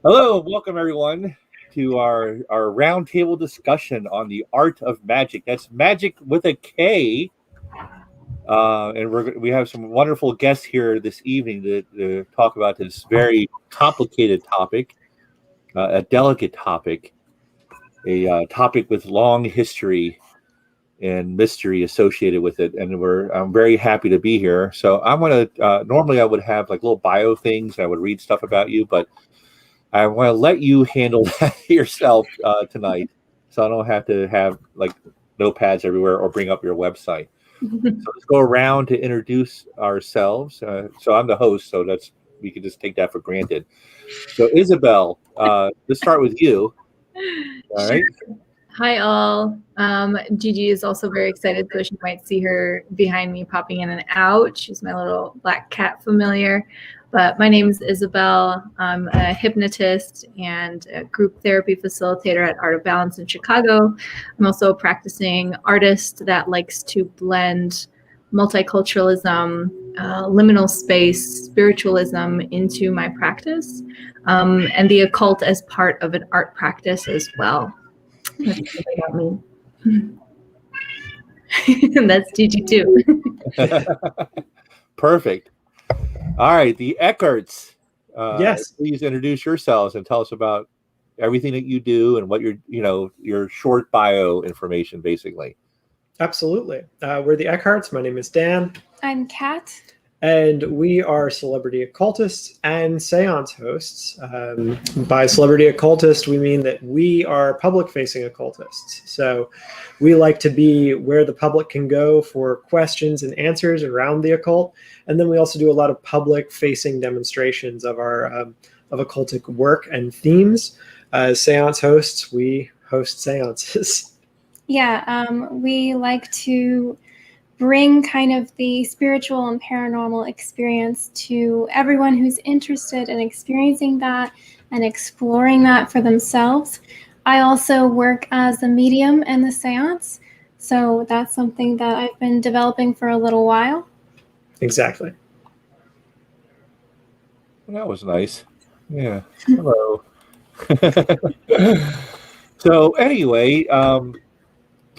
Hello, welcome everyone to our roundtable discussion on the art of magic. That's magic with a K. And we have some wonderful guests here this evening to talk about this very complicated topic, a delicate topic, a topic with long history and mystery associated with it. And I'm very happy to be here. So I'm going to normally I would have like little bio things. I would read stuff about you, but I want to let you handle that yourself tonight, so I don't have to have like notepads everywhere or bring up your website. So let's go around to introduce ourselves. So I'm the host, so we can just take that for granted. So Isabel, let's start with you. All right. Hi, all. Gigi is also very excited, so she might see her behind me popping in and out. She's my little black cat familiar. But my name is Isabel. I'm a hypnotist and a group therapy facilitator at Art of Balance in Chicago. I'm also a practicing artist that likes to blend multiculturalism, liminal space, spiritualism into my practice, and the occult as part of an art practice as well. That's about me. And that's Gigi too. Perfect. All right, the Eckarts. Yes. Please introduce yourselves and tell us about everything that you do and what your short bio information, basically. Absolutely. We're the Eckharts. My name is Dan. I'm Kat. And we are celebrity occultists and seance hosts. By celebrity occultist, we mean that we are public-facing occultists. So we like to be where the public can go for questions and answers around the occult. And then we also do a lot of public-facing demonstrations of our of occultic work and themes. As seance hosts, we host seances. Yeah, we like to bring kind of the spiritual and paranormal experience to everyone who's interested in experiencing that and exploring that for themselves. I also work as a medium in the seance, so that's something that I've been developing for a little while. Exactly. That was nice. Yeah. Hello. So anyway,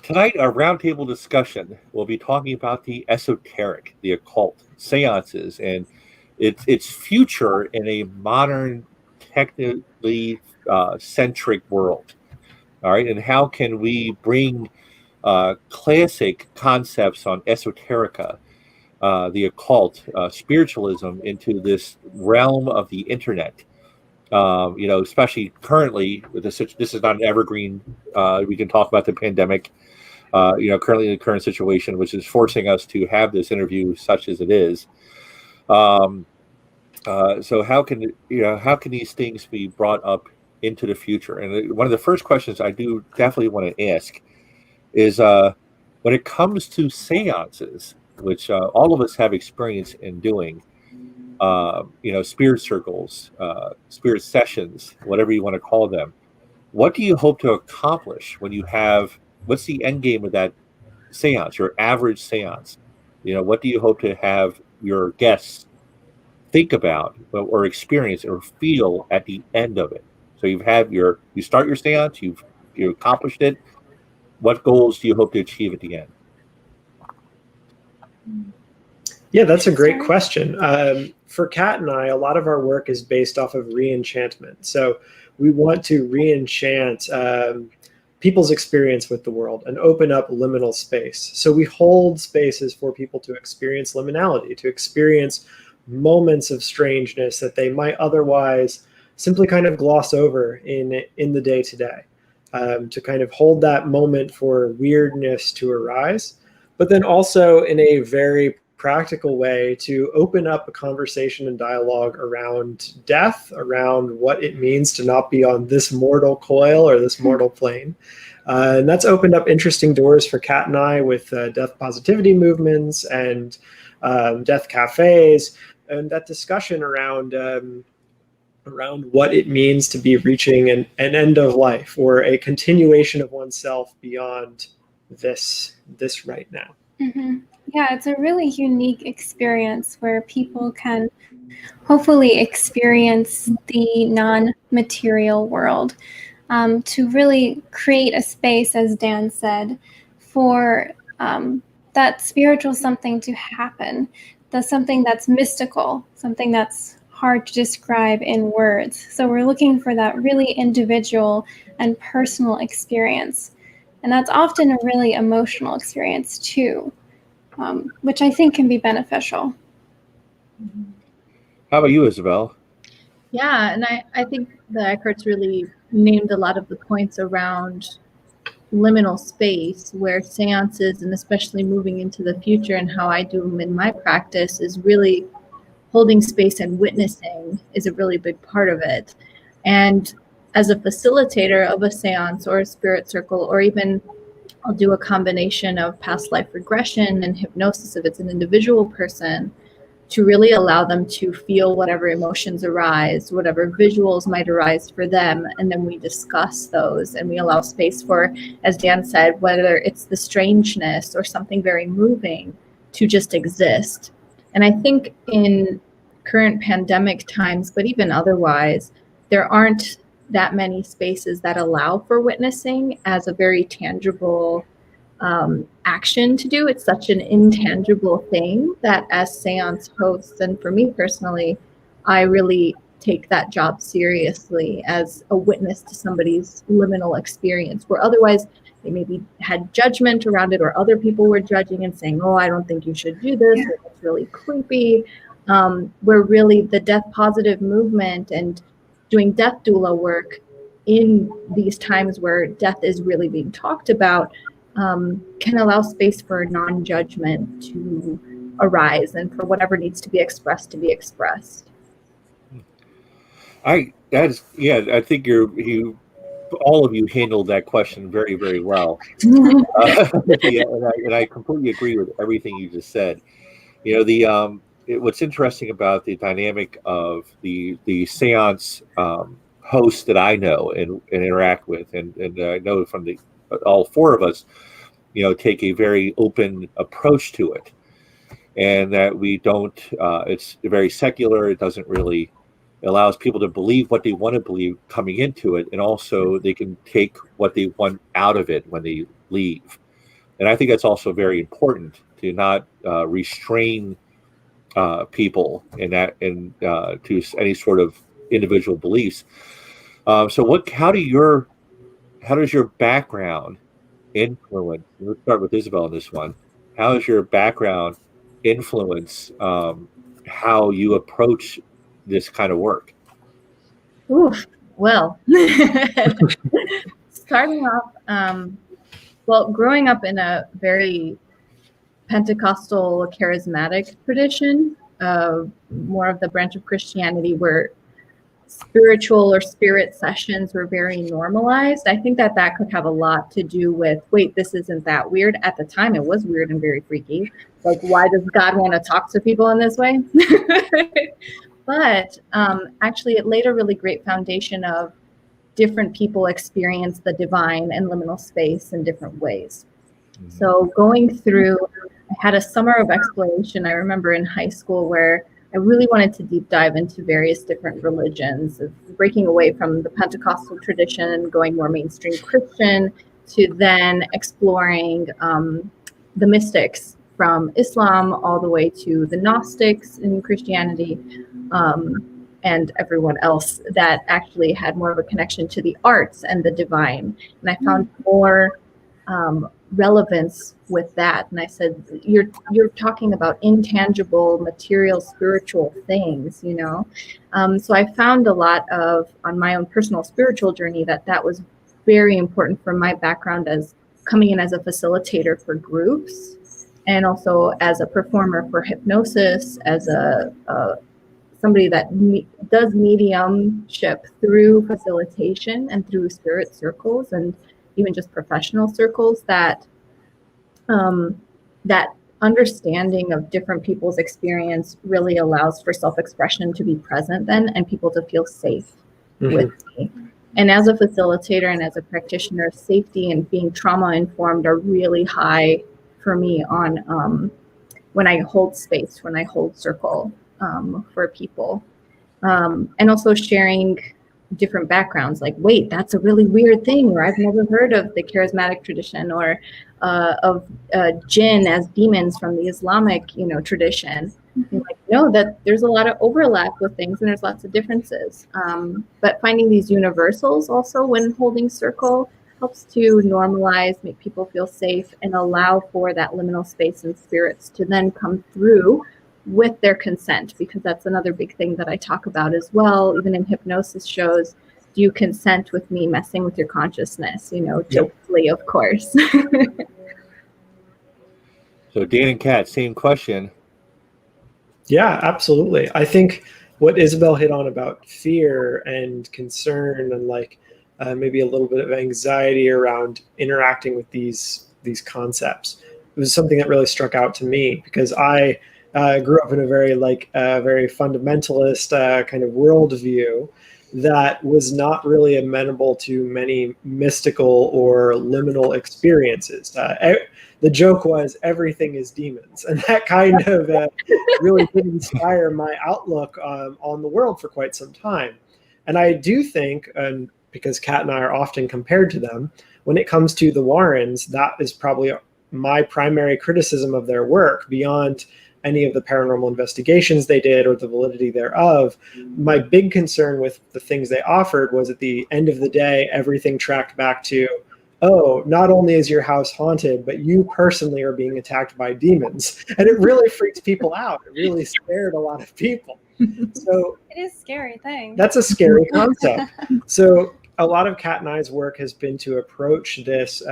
tonight, our roundtable discussion will be talking about the esoteric, the occult, seances, and its future in a modern, technically centric world. All right, and how can we bring classic concepts on esoterica, the occult, spiritualism into this realm of the internet? Especially currently, this is not an evergreen. We can talk about the pandemic. Currently in the current situation, which is forcing us to have this interview such as it is. So how can these things be brought up into the future? And one of the first questions I do definitely want to ask is when it comes to seances, which all of us have experience in doing, spirit circles, spirit sessions, whatever you want to call them. What do you hope to accomplish when you have? What's the end game of that seance, your average seance? What do you hope to have your guests think about or experience or feel at the end of it? So you start your seance, you accomplished it. What goals do you hope to achieve at the end? Yeah, that's a great question. For Kat and I, a lot of our work is based off of re-enchantment. So we want to re-enchant people's experience with the world and open up liminal space. So we hold spaces for people to experience liminality, to experience moments of strangeness that they might otherwise simply kind of gloss over in the day-to-day, to kind of hold that moment for weirdness to arise, but then also in a very practical way to open up a conversation and dialogue around death, around what it means to not be on this mortal coil or this mortal plane. And that's opened up interesting doors for Kat and I with death positivity movements and death cafes, and that discussion around what it means to be reaching an end of life or a continuation of oneself beyond this right now. Mm-hmm. Yeah, it's a really unique experience where people can hopefully experience the non-material world, to really create a space, as Dan said, for that spiritual something to happen, something that's mystical, something that's hard to describe in words. So we're looking for that really individual and personal experience. And that's often a really emotional experience too, which I think can be beneficial. How about you, Isabel? Yeah, and I think that Eckhart's really named a lot of the points around liminal space, where seances, and especially moving into the future and how I do them in my practice, is really holding space and witnessing is a really big part of it. And as a facilitator of a seance or a spirit circle, or even I'll do a combination of past life regression and hypnosis if it's an individual person, to really allow them to feel whatever emotions arise, whatever visuals might arise for them. And then we discuss those and we allow space for, as Dan said, whether it's the strangeness or something very moving, to just exist. And I think in current pandemic times, but even otherwise, there aren't that many spaces that allow for witnessing as a very tangible action to do. It's such an intangible thing that as seance hosts, and for me personally, I really take that job seriously as a witness to somebody's liminal experience, where otherwise they maybe had judgment around it, or other people were judging and saying, oh, I don't think you should do this, or it's really creepy. Where really the death positive movement and doing death doula work in these times where death is really being talked about, can allow space for non-judgment to arise and for whatever needs to be expressed to be expressed. I think you all of you handled that question very, very well. And I completely agree with everything you just said. You know, what's interesting about the dynamic of the seance hosts that I know and interact with, and I know from all four of us, you know, take a very open approach to it, and that we don't. It's very secular. It doesn't really. It allows people to believe what they want to believe coming into it, and also they can take what they want out of it when they leave. And I think that's also very important, to not restrain people in that, and to any sort of individual beliefs. So, how does your background influence? Let's start with Isabel on this one. How does your background influence how you approach this kind of work? Oof. Well, starting off, well, growing up in a very Pentecostal charismatic tradition, more of the branch of Christianity where spiritual or spirit sessions were very normalized. I think that could have a lot to do with, wait, this isn't that weird. At the time, it was weird and very freaky. Like, why does God want to talk to people in this way? But actually, it laid a really great foundation of different people experience the divine and liminal space in different ways. So going through, I had a summer of exploration, I remember in high school, where I really wanted to deep dive into various different religions, of breaking away from the Pentecostal tradition and going more mainstream Christian, to then exploring the mystics from Islam all the way to the Gnostics in Christianity, and everyone else that actually had more of a connection to the arts and the divine. And I found more relevance with that. And I said, you're talking about intangible, material, spiritual things, you know? So I found a lot of, on my own personal spiritual journey, that was very important for my background as coming in as a facilitator for groups, and also as a performer for hypnosis, as somebody that does mediumship through facilitation and through spirit circles, and even just professional circles, that that understanding of different people's experience really allows for self-expression to be present then, and people to feel safe with me. And as a facilitator and as a practitioner, safety and being trauma informed are really high for me on when I hold space, when I hold circle. for people. And also sharing different backgrounds, like, wait, that's a really weird thing, or I've never heard of the charismatic tradition, or of jinn as demons from the Islamic, tradition. And like, no, that there's a lot of overlap with things, and there's lots of differences. But finding these universals also when holding circle helps to normalize, make people feel safe, and allow for that liminal space and spirits to then come through with their consent, because that's another big thing that I talk about as well. Even in hypnosis shows, do you consent with me messing with your consciousness? Jokingly, of course. So Dan and Kat, same question. Yeah, absolutely. I think what Isabel hit on about fear and concern and like maybe a little bit of anxiety around interacting with these concepts, it was something that really struck out to me, because I grew up in a very very fundamentalist kind of worldview that was not really amenable to many mystical or liminal experiences. The joke was everything is demons, and that kind of really did inspire my outlook on the world for quite some time. And I do think, because Kat and I are often compared to them, when it comes to the Warrens, that is probably my primary criticism of their work, beyond any of the paranormal investigations they did or the validity thereof. My big concern with the things they offered was, at the end of the day, everything tracked back to, oh, not only is your house haunted, but you personally are being attacked by demons. And it really freaked people out. It really scared a lot of people. So it is a scary thing. That's a scary concept. So a lot of Kat and I's work has been to approach this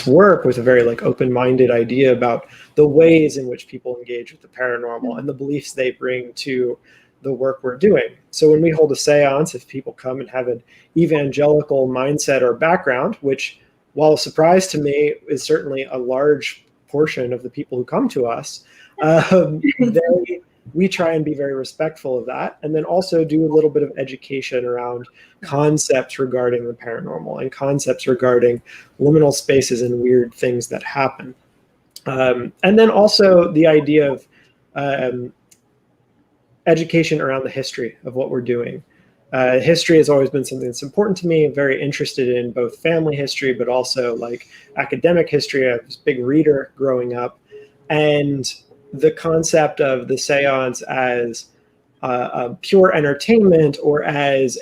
work with a very open-minded idea about the ways in which people engage with the paranormal and the beliefs they bring to the work we're doing. So when we hold a seance, if people come and have an evangelical mindset or background, which, while a surprise to me, is certainly a large portion of the people who come to us, we try and be very respectful of that, and then also do a little bit of education around concepts regarding the paranormal and concepts regarding liminal spaces and weird things that happen. And then also the idea of education around the history of what we're doing. History has always been something that's important to me. I'm very interested in both family history, but also academic history. I was a big reader growing up, and the concept of the seance as pure entertainment, or as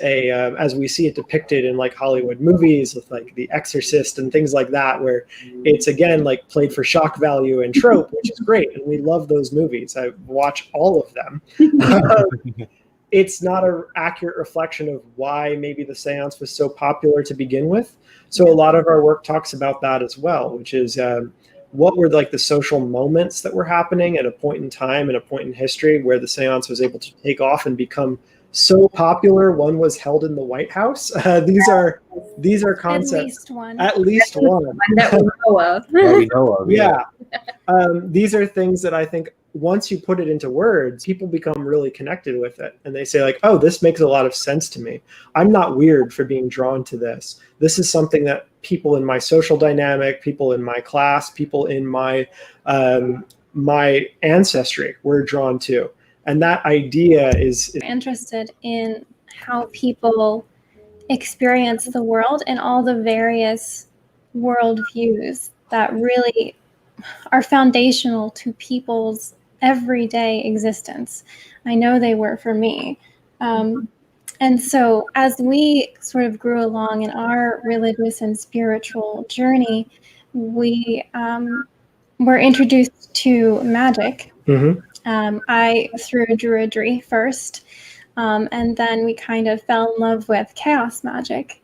we see it depicted in Hollywood movies with The Exorcist and things like that, where it's again played for shock value and trope, which is great, and we love those movies. I watch all of them. It's not an accurate reflection of why maybe the seance was so popular to begin with. So a lot of our work talks about that as well, which is what were the social moments that were happening at a point in time and a point in history where the seance was able to take off and become so popular. One was held in the White House. These are concepts. At least one. That we know of. That we know of. Yeah. These are things that I think once you put it into words, people become really connected with it. And they say oh, this makes a lot of sense to me. I'm not weird for being drawn to this. This is something that people in my social dynamic, people in my class, people in my my ancestry were drawn to. And that idea is interested in how people experience the world and all the various worldviews that really are foundational to people's everyday existence. I know they were for me. And so as we sort of grew along in our religious and spiritual journey, we were introduced to magic. Mm-hmm. I through Druidry first, and then we kind of fell in love with chaos magic.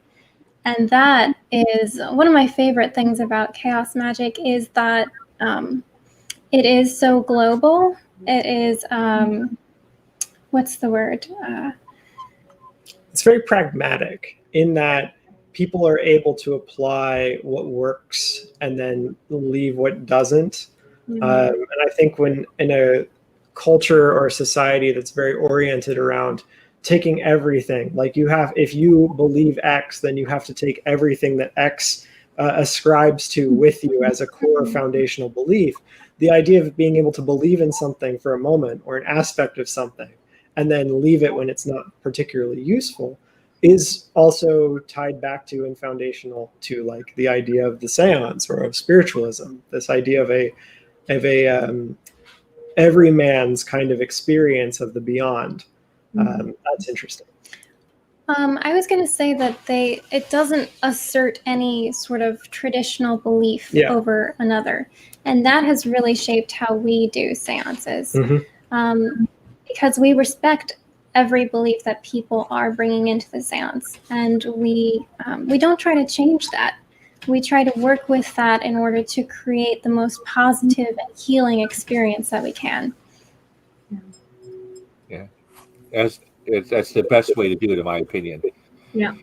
And that is one of my favorite things about chaos magic, is that it is so global. It is, what's the word? It's very pragmatic in that people are able to apply what works and then leave what doesn't. Mm-hmm. And I think when in a culture or a society that's very oriented around taking everything, if you believe X, then you have to take everything that X ascribes to with you as a core foundational belief, the idea of being able to believe in something for a moment or an aspect of something and then leave it when it's not particularly useful is also tied back to and foundational to like the idea of the seance or of spiritualism, this idea of a every man's kind of experience of the beyond. That's interesting. I was going to say that it doesn't assert any sort of traditional belief over another. And that has really shaped how we do seances. Because we respect every belief that people are bringing into the seance. And we don't try to change that. We try to work with that in order to create the most positive and healing experience that we can. Yeah. That's the best way to do it, in my opinion. Yeah.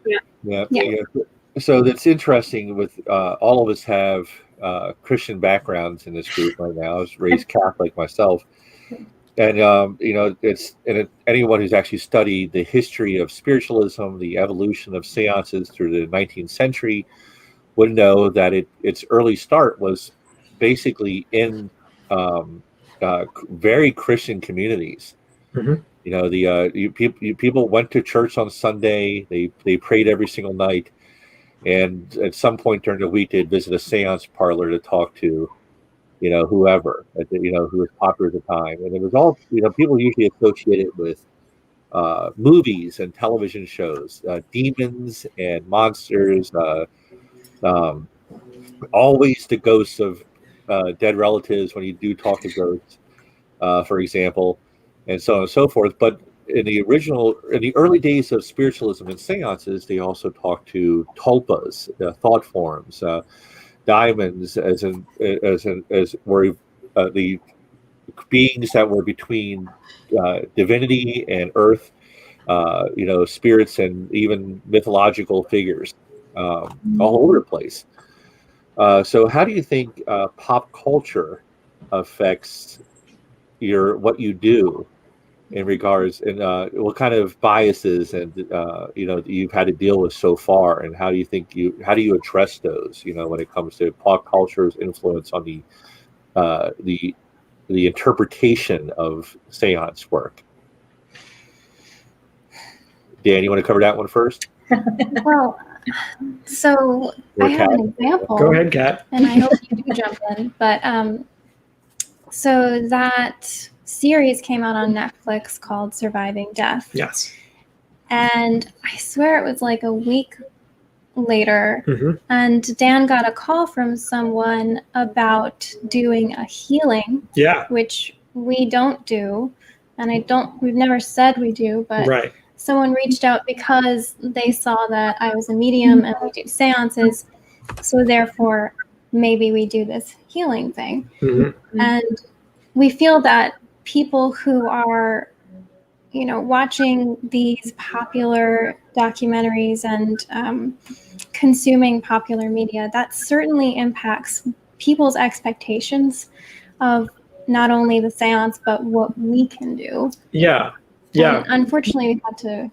So that's interesting. With all of us have Christian backgrounds in this group right now. I was raised Catholic myself, and anyone who's actually studied the history of spiritualism, the evolution of seances through the 19th century, would know that its early start was basically in very Christian communities. People went to church on Sunday. They prayed every single night, and at some point during the week, they'd visit a seance parlor to talk to, whoever, who was popular at the time. And it was all, people usually associate it with movies and television shows, demons and monsters, always the ghosts of dead relatives when you do talk to ghosts, for example, and so on and so forth. But in the early days of spiritualism and seances, they also talked to tulpas, thought forms, diamonds, as were the beings that were between divinity and earth, spirits and even mythological figures, all over the place. So how do you think pop culture affects what you do in regards, and what kind of biases and you've had to deal with so far, and how do you address those, when it comes to pop culture's influence on the interpretation of seance work? Dan, you want to cover that one first? Well, so I have an example. Go ahead, Kat. And I hope you do jump in. But so that series came out on Netflix called Surviving Death. Yes. And I swear it was like a week later, and Dan got a call from someone about doing a healing, which we don't do, and we've never said we do, but someone reached out because they saw that I was a medium and we do seances, so therefore maybe we do this healing thing. And we feel that people who are watching these popular documentaries and consuming popular media, that certainly impacts people's expectations of not only the seance, but what we can do. And unfortunately, we had to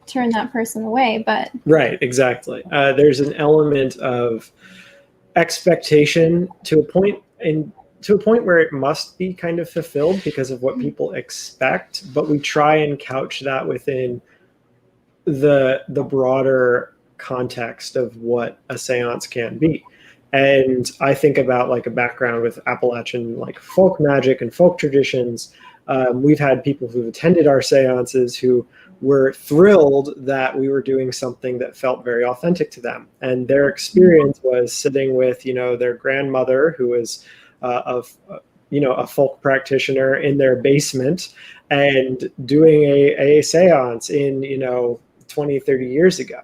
turn that person away, but... Right, exactly. There's an element of expectation to a point where it must be kind of fulfilled because of what people expect, but we try and couch that within the broader context of what a seance can be. And I think about like a background with Appalachian like folk magic and folk traditions. We've had people who've attended our seances who were thrilled that we were doing something that felt very authentic to them. And their experience was sitting with, their grandmother, who was a folk practitioner, in their basement and doing a seance in, 20, 30 years ago.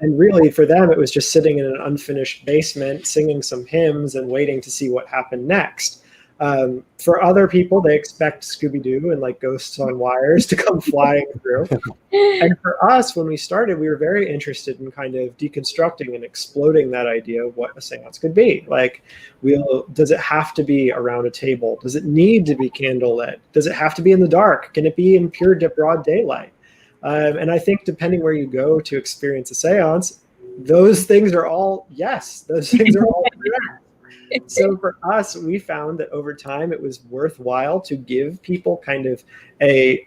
And really for them, it was just sitting in an unfinished basement, singing some hymns and waiting to see what happened next. For other people, they expect Scooby-Doo and like ghosts on wires to come flying through. And for us, when we started, we were very interested in kind of deconstructing and exploding that idea of what a seance could be. Like, does it have to be around a table? Does it need to be candlelit? Does it have to be in the dark? Can it be in pure broad daylight? And I think depending where you go to experience a seance, those things are all correct. So for us, we found that over time it was worthwhile to give people kind of an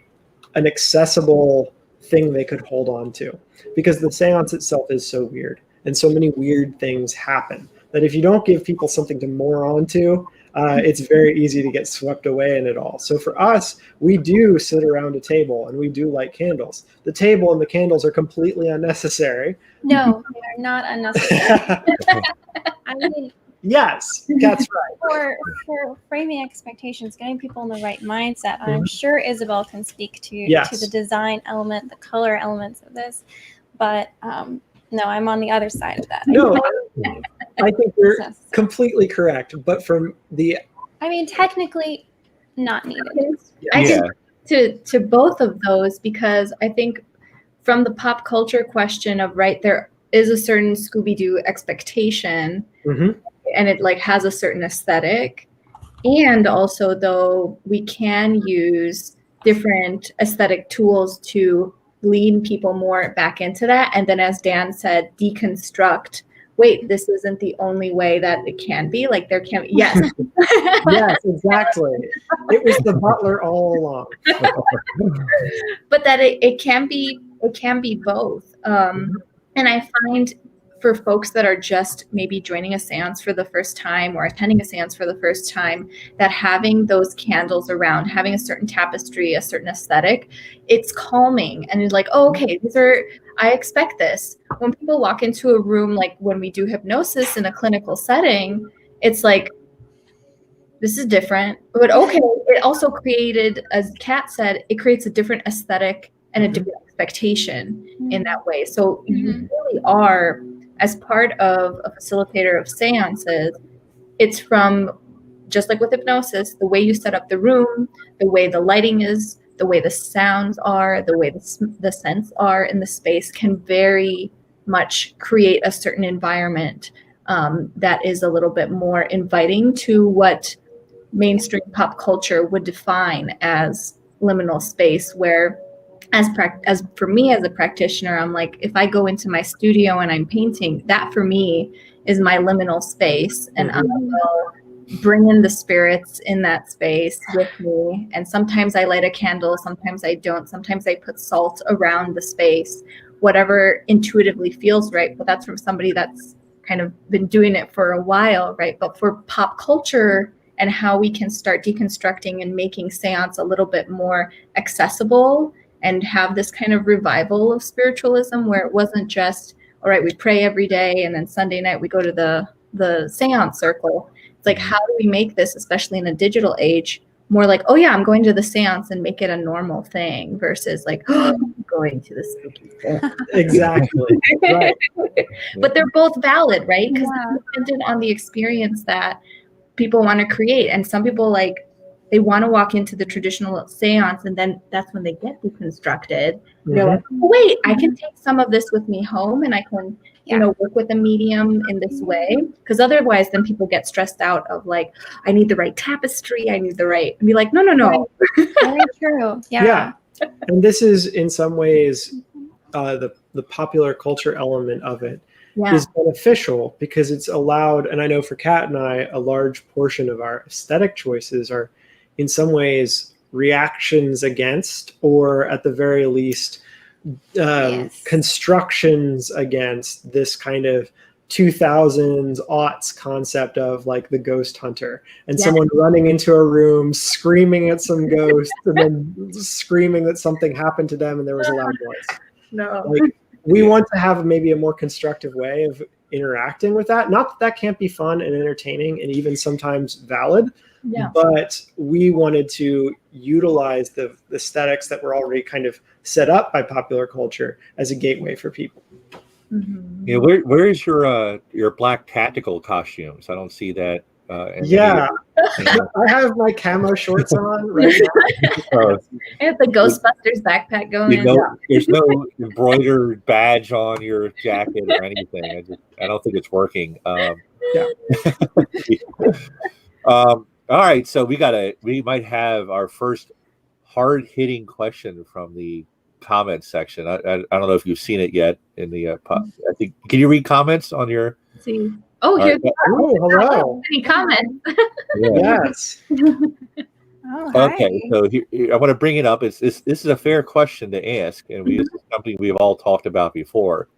accessible thing they could hold on to, because the seance itself is so weird and so many weird things happen that if you don't give people something to moor onto, it's very easy to get swept away in it all. So for us, we do sit around a table and we do light candles. The table and the candles are completely unnecessary. No, they are not unnecessary. I mean, yes, that's right. For framing expectations, getting people in the right mindset, I'm sure Isabel can speak to the design element, the color elements of this. But no, I'm on the other side of that. No, I think you're completely correct. But technically not needed. I think to both of those, because I think from the pop culture question of, right, there is a certain Scooby-Doo expectation, and it like has a certain aesthetic, and also though we can use different aesthetic tools to lead people more back into that, and then as Dan said, deconstruct, wait, this isn't the only way that it can be, like there can yes exactly, it was the butler all along. But that it can be both, and I find for folks that are just maybe joining a seance for the first time or attending a seance for the first time, that having those candles around, having a certain tapestry, a certain aesthetic, it's calming. And it's like, oh, okay, I expect this. When people walk into a room, like when we do hypnosis in a clinical setting, it's like, this is different. But okay, it also created, as Kat said, it creates a different aesthetic and a different expectation in that way. So you really are, as part of a facilitator of seances, it's from, just like with hypnosis, the way you set up the room, the way the lighting is, the way the sounds are, the way the scents are in the space can very much create a certain environment that is a little bit more inviting to what mainstream pop culture would define as liminal space, where as for me as a practitioner, I'm like, if I go into my studio and I'm painting, that for me is my liminal space, and I will bring in the spirits in that space with me. And sometimes I light a candle, sometimes I don't, sometimes I put salt around the space, whatever intuitively feels right. But that's from somebody that's kind of been doing it for a while, right? But for pop culture and how we can start deconstructing and making seance a little bit more accessible, and have this kind of revival of spiritualism where it wasn't just, all right, we pray every day and then Sunday night we go to the seance circle. It's like, how do we make this, especially in a digital age, more like, oh yeah, I'm going to the seance, and make it a normal thing versus like, oh, I'm going to the spooky thing. Exactly. Right. But they're both valid, right? Because it's dependent on the experience that people want to create. And some people, like, they want to walk into the traditional seance, and then that's when they get deconstructed. They're like, oh, wait, I can take some of this with me home, and I can, work with a medium in this way. Because otherwise, then people get stressed out of like, I need the right tapestry, I need the right. And be like, no. Very true. Yeah. And this is in some ways the popular culture element of it is beneficial, because it's allowed. And I know for Kat and I, a large portion of our aesthetic choices are in some ways reactions against, or at the very least, constructions against this kind of 2000s aughts concept of like the ghost hunter, and someone running into a room screaming at some ghost and then screaming that something happened to them and there was a loud noise. Like, we want to have maybe a more constructive way of interacting with that. Not that can't be fun and entertaining and even sometimes valid, but we wanted to utilize the aesthetics that were already kind of set up by popular culture as a gateway for people. Yeah, where is your black tactical costumes? I don't see that. I have my camo shorts on right now. I have the Ghostbusters backpack going. There's no embroidered badge on your jacket or anything. I don't think it's working. All right, so we might have our first hard-hitting question from the comments section. I don't know if you've seen it yet in the I think, can you read comments on your? Let's see. Oh, All here's right. Oh, hello. any comments. Yeah. Yes. Oh, hi. Okay, so here, I want to bring it up. This is a fair question to ask, and this is something we've all talked about before.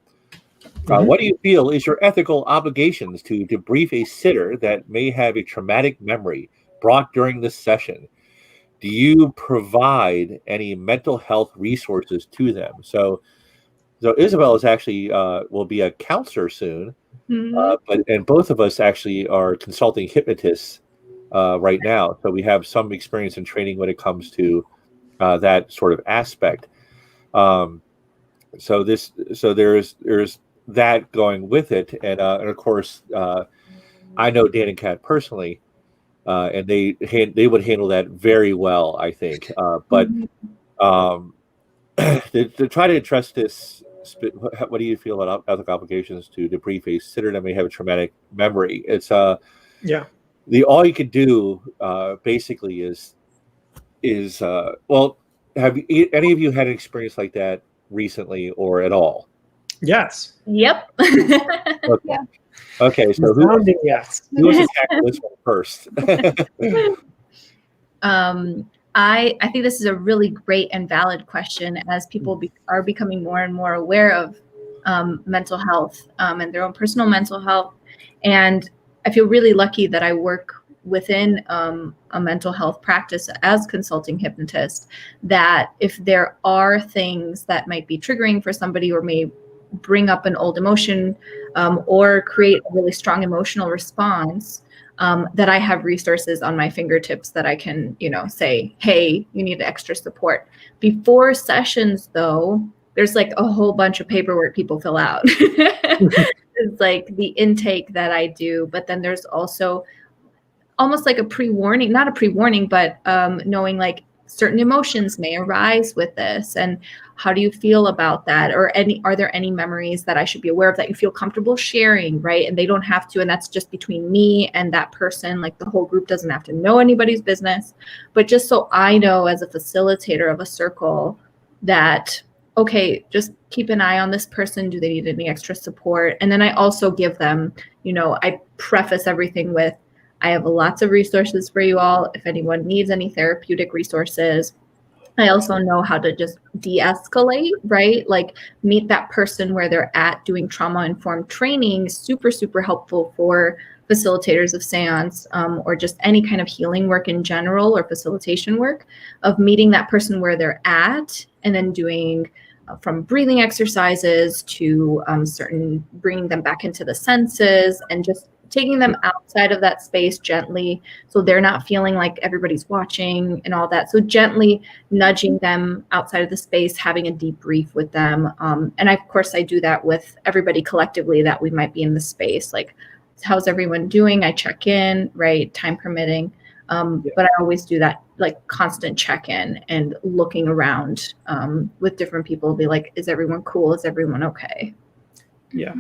What do you feel is your ethical obligations to debrief a sitter that may have a traumatic memory brought during the session? Do you provide any mental health resources to them? So Isabel is actually will be a counselor soon, and both of us actually are consulting hypnotists right now. So we have some experience and training when it comes to that sort of aspect. So there's that going with it, and of course I know Dan and Kat personally, and they would handle that very well, I think. But to try to address this, what do you feel about ethical obligations to debrief a sitter that may have a traumatic memory? It's Yeah. all you could do basically is well, have any of you had an experience like that recently or at all? Yes. Yep. Okay. Yeah. Okay, so who Resounding yes. wants to tackle this one first? I think this is a really great and valid question as people are becoming more and more aware of mental health and their own personal mental health. And I feel really lucky that I work within a mental health practice as consulting hypnotist, that if there are things that might be triggering for somebody or may bring up an old emotion or create a really strong emotional response, that I have resources on my fingertips that I can, say, hey, you need extra support. Before sessions, though, there's like a whole bunch of paperwork people fill out. It's like the intake that I do, but then there's also almost like a pre-warning, not a pre-warning, but knowing like certain emotions may arise with this, and how do you feel about that, or are there any memories that I should be aware of that you feel comfortable sharing, right? And they don't have to, and that's just between me and that person. Like the whole group doesn't have to know anybody's business, but just so I know as a facilitator of a circle that, okay, just keep an eye on this person. Do they need any extra support? And then I also give them, I preface everything with, I have lots of resources for you all. If anyone needs any therapeutic resources, I also know how to just de-escalate, right? Like meet that person where they're at. Doing trauma-informed training, super, super helpful for facilitators of seance or just any kind of healing work in general or facilitation work, of meeting that person where they're at and then doing from breathing exercises to bringing them back into the senses and just taking them outside of that space gently so they're not feeling like everybody's watching and all that. So gently nudging them outside of the space, having a debrief with them. And of course, I do that with everybody collectively that we might be in the space. Like, how's everyone doing? I check in, right? Time permitting. But I always do that, like constant check-in and looking around with different people, be like, is everyone cool? Is everyone okay? Yeah.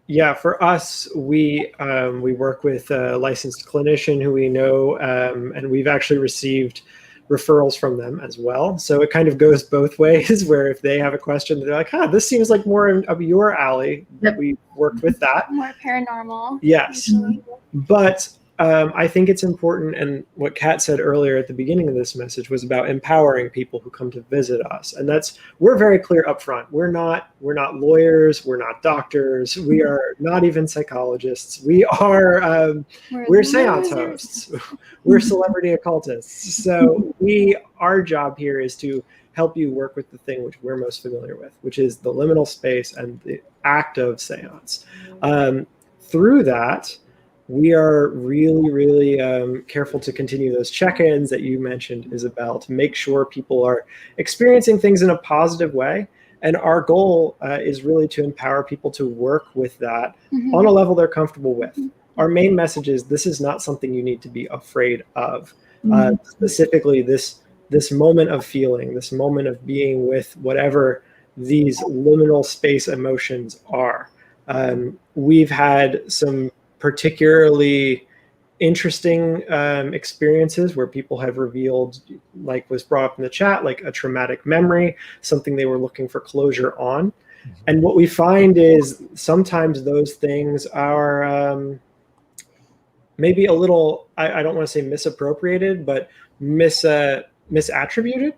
Yeah, for us, we work with a licensed clinician who we know, and we've actually received referrals from them as well. So it kind of goes both ways, where if they have a question, they're like, this seems like more up your alley. Yep. We worked with that. More paranormal. Yes. Usually. But I think it's important, and what Kat said earlier at the beginning of this message was about empowering people who come to visit us, and we're very clear up front. We're not lawyers, we're not doctors, we are not even psychologists. We are we're seance hosts, we're celebrity occultists. So our job here is to help you work with the thing which we're most familiar with, which is the liminal space and the act of seance. Through that, we are really, really careful to continue those check-ins that you mentioned, Isabel, to make sure people are experiencing things in a positive way. And our goal is really to empower people to work with that on a level they're comfortable with. Our main message is this is not something you need to be afraid of. Specifically, this moment of feeling, this moment of being with whatever these liminal space emotions are. We've had some particularly interesting experiences where people have revealed, like was brought up in the chat, like a traumatic memory, something they were looking for closure on. And what we find is sometimes those things are maybe a little, I don't want to say misappropriated, but misattributed.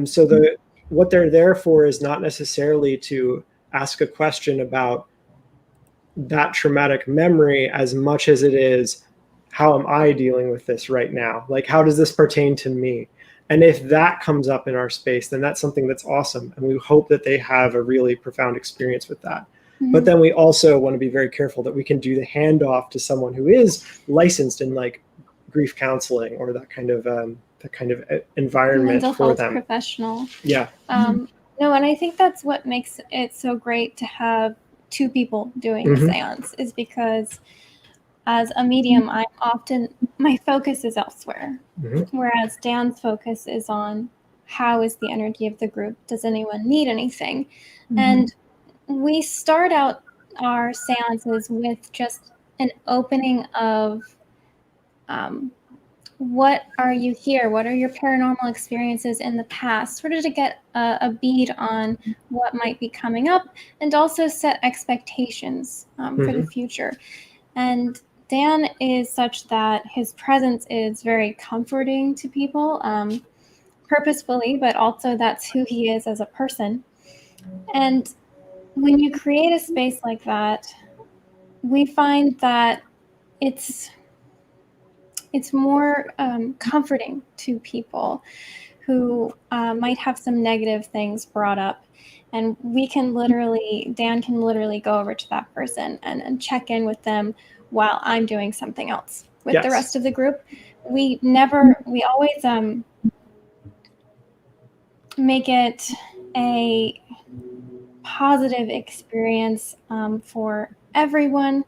So what they're there for is not necessarily to ask a question about that traumatic memory as much as it is, how am I dealing with this right now? Like, how does this pertain to me? And if that comes up in our space, then that's something that's awesome. And we hope that they have a really profound experience with that. Mm-hmm. But then we also want to be very careful that we can do the handoff to someone who is licensed in like grief counseling or that kind of environment mental for health them. Professional. Yeah. No, and I think that's what makes it so great to have two people doing Mm-hmm. a seance, is because as a medium, my focus is elsewhere. Mm-hmm. Whereas Dan's focus is on how is the energy of the group? Does anyone need anything? Mm-hmm. And we start out our seances with just an opening of what are you here? What are your paranormal experiences in the past? Sort of to get a bead on what might be coming up, and also set expectations mm-hmm. for the future. And Dan is such that his presence is very comforting to people, purposefully, but also that's who he is as a person. And when you create a space like that, we find that it's more comforting to people who might have some negative things brought up. And Dan can literally go over to that person and check in with them while I'm doing something else with yes. the rest of the group. We always make it a positive experience for everyone.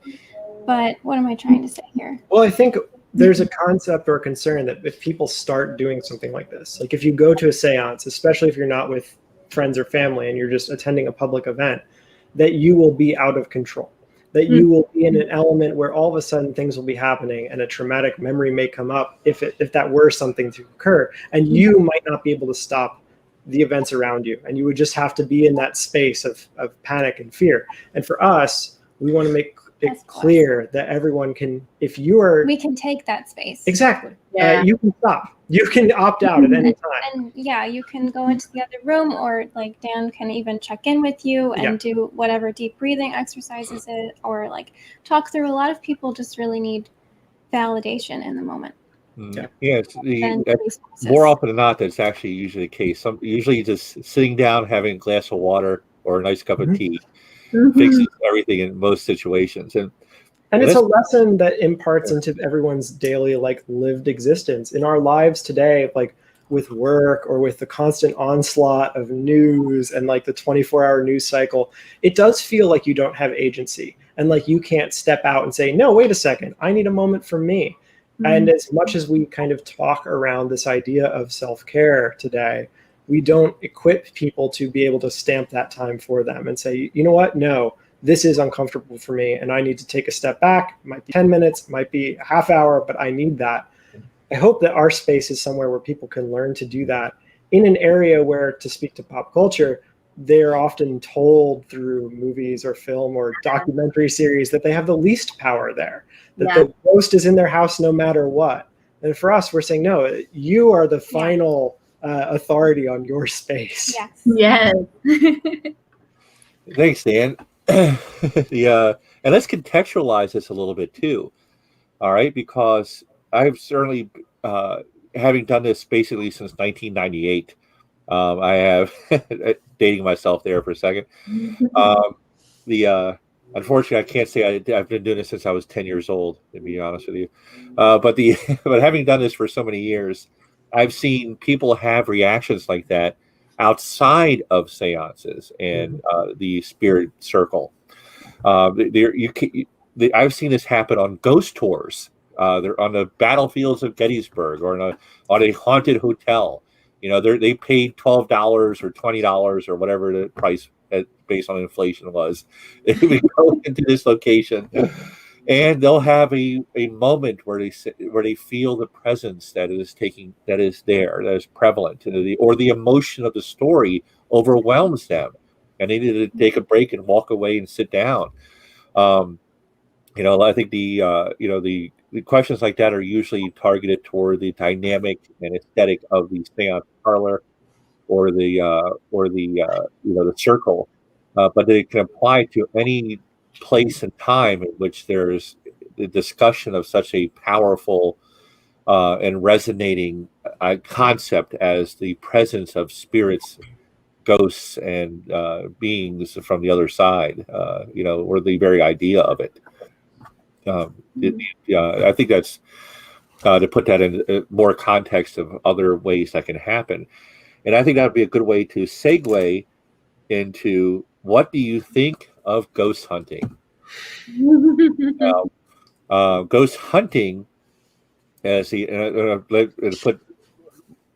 But what am I trying to say here? Well, I think there's a concept or a concern that if people start doing something like this, like if you go to a seance, especially if you're not with friends or family and you're just attending a public event, that you will be out of control, that you will be in an element where all of a sudden things will be happening and a traumatic memory may come up if that were something to occur, and you might not be able to stop the events around you, and you would just have to be in that space of panic and fear. And for us, we want to make it clear that everyone can, we can take that space. Exactly. Yeah. You can stop. You can opt out at any time. And yeah, you can go into the other room, or like Dan can even check in with you and do whatever deep breathing exercises or like talk through. A lot of people just really need validation in the moment. Yeah, more often than not, that's actually usually the case. Usually just sitting down, having a glass of water or a nice cup of tea fixes everything in most situations. And it's a lesson that imparts into everyone's daily like lived existence in our lives today, like with work or with the constant onslaught of news and like the 24-hour news cycle. It does feel like you don't have agency, and like you can't step out and say, no, wait a second, I need a moment for me. And as much as we kind of talk around this idea of self-care today, we don't equip people to be able to stamp that time for them and say, you know what, no, this is uncomfortable for me and I need to take a step back. It might be 10 minutes, it might be a half hour, but I need that. I hope that our space is somewhere where people can learn to do that in an area where, to speak to pop culture, they're often told through movies or film or documentary series that they have the least power there, that the ghost is in their house no matter what. And for us, we're saying, no, you are the final authority on your space. Yes. Thanks, Dan. And let's contextualize this a little bit too. All right, because I've certainly, having done this basically since 1998, I have dating myself there for a second. Unfortunately, I can't say I've been doing this since I was 10 years old, to be honest with you. But having done this for so many years, I've seen people have reactions like that outside of seances and the spirit circle. I've seen this happen on ghost tours. They're on the battlefields of Gettysburg or on a haunted hotel. You know, they paid $12 or $20 or whatever the price based on inflation was. They would go into this location, and they'll have a moment where they feel the presence that is there, that is prevalent, or the emotion of the story overwhelms them, and they need to take a break and walk away and sit down. I think the questions like that are usually targeted toward the dynamic and aesthetic of the seance parlor or the circle, but they can apply to any place and time in which there's the discussion of such a powerful and resonating concept as the presence of spirits, ghosts, and beings from the other side, or the very idea of it. I think that's to put that in more context of other ways that can happen. And I think that would be a good way to segue into, what do you think of ghost hunting? Ghost hunting, as put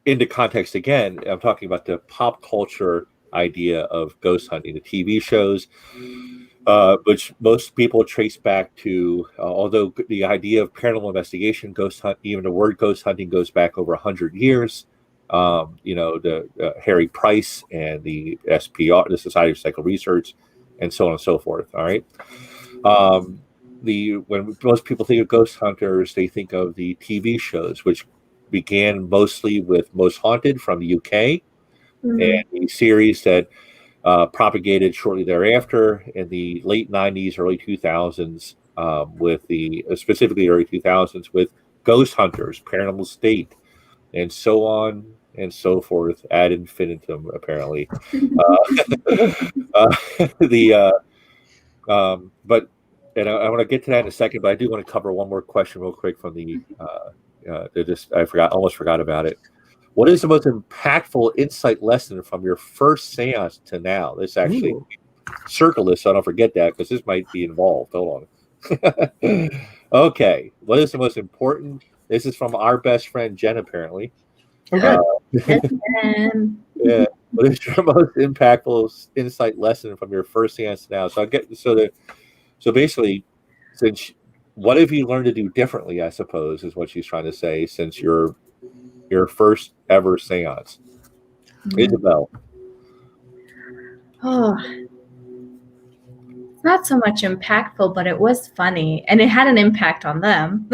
into context again, I'm talking about the pop culture idea of ghost hunting, the TV shows, which most people trace back to, although the idea of paranormal investigation, ghost hunt, even the word ghost hunting goes back over 100 years. The Harry Price and the SPR, the Society of Psychical Research, and so on and so forth. All right. When most people think of ghost hunters, they think of the TV shows, which began mostly with Most Haunted from the UK, and the series that propagated shortly thereafter in the late 90s, early 2000s, specifically early 2000s, with Ghost Hunters, Paranormal State, and so on and so forth ad infinitum, apparently. But I want to get to that in a second, but I do want to cover one more question real quick from almost forgot about it. What is the most impactful insight lesson from your first seance to now? This actually circle this so I don't forget that, because this might be involved. Hold on. Okay. What is the most important? This is from our best friend Jen, apparently. Okay. Yeah. What is your most impactful insight lesson from your first seance to now? So basically, what have you learned to do differently, I suppose, is what she's trying to say, since your first ever seance. Isabel. Oh, not so much impactful, but it was funny, and it had an impact on them.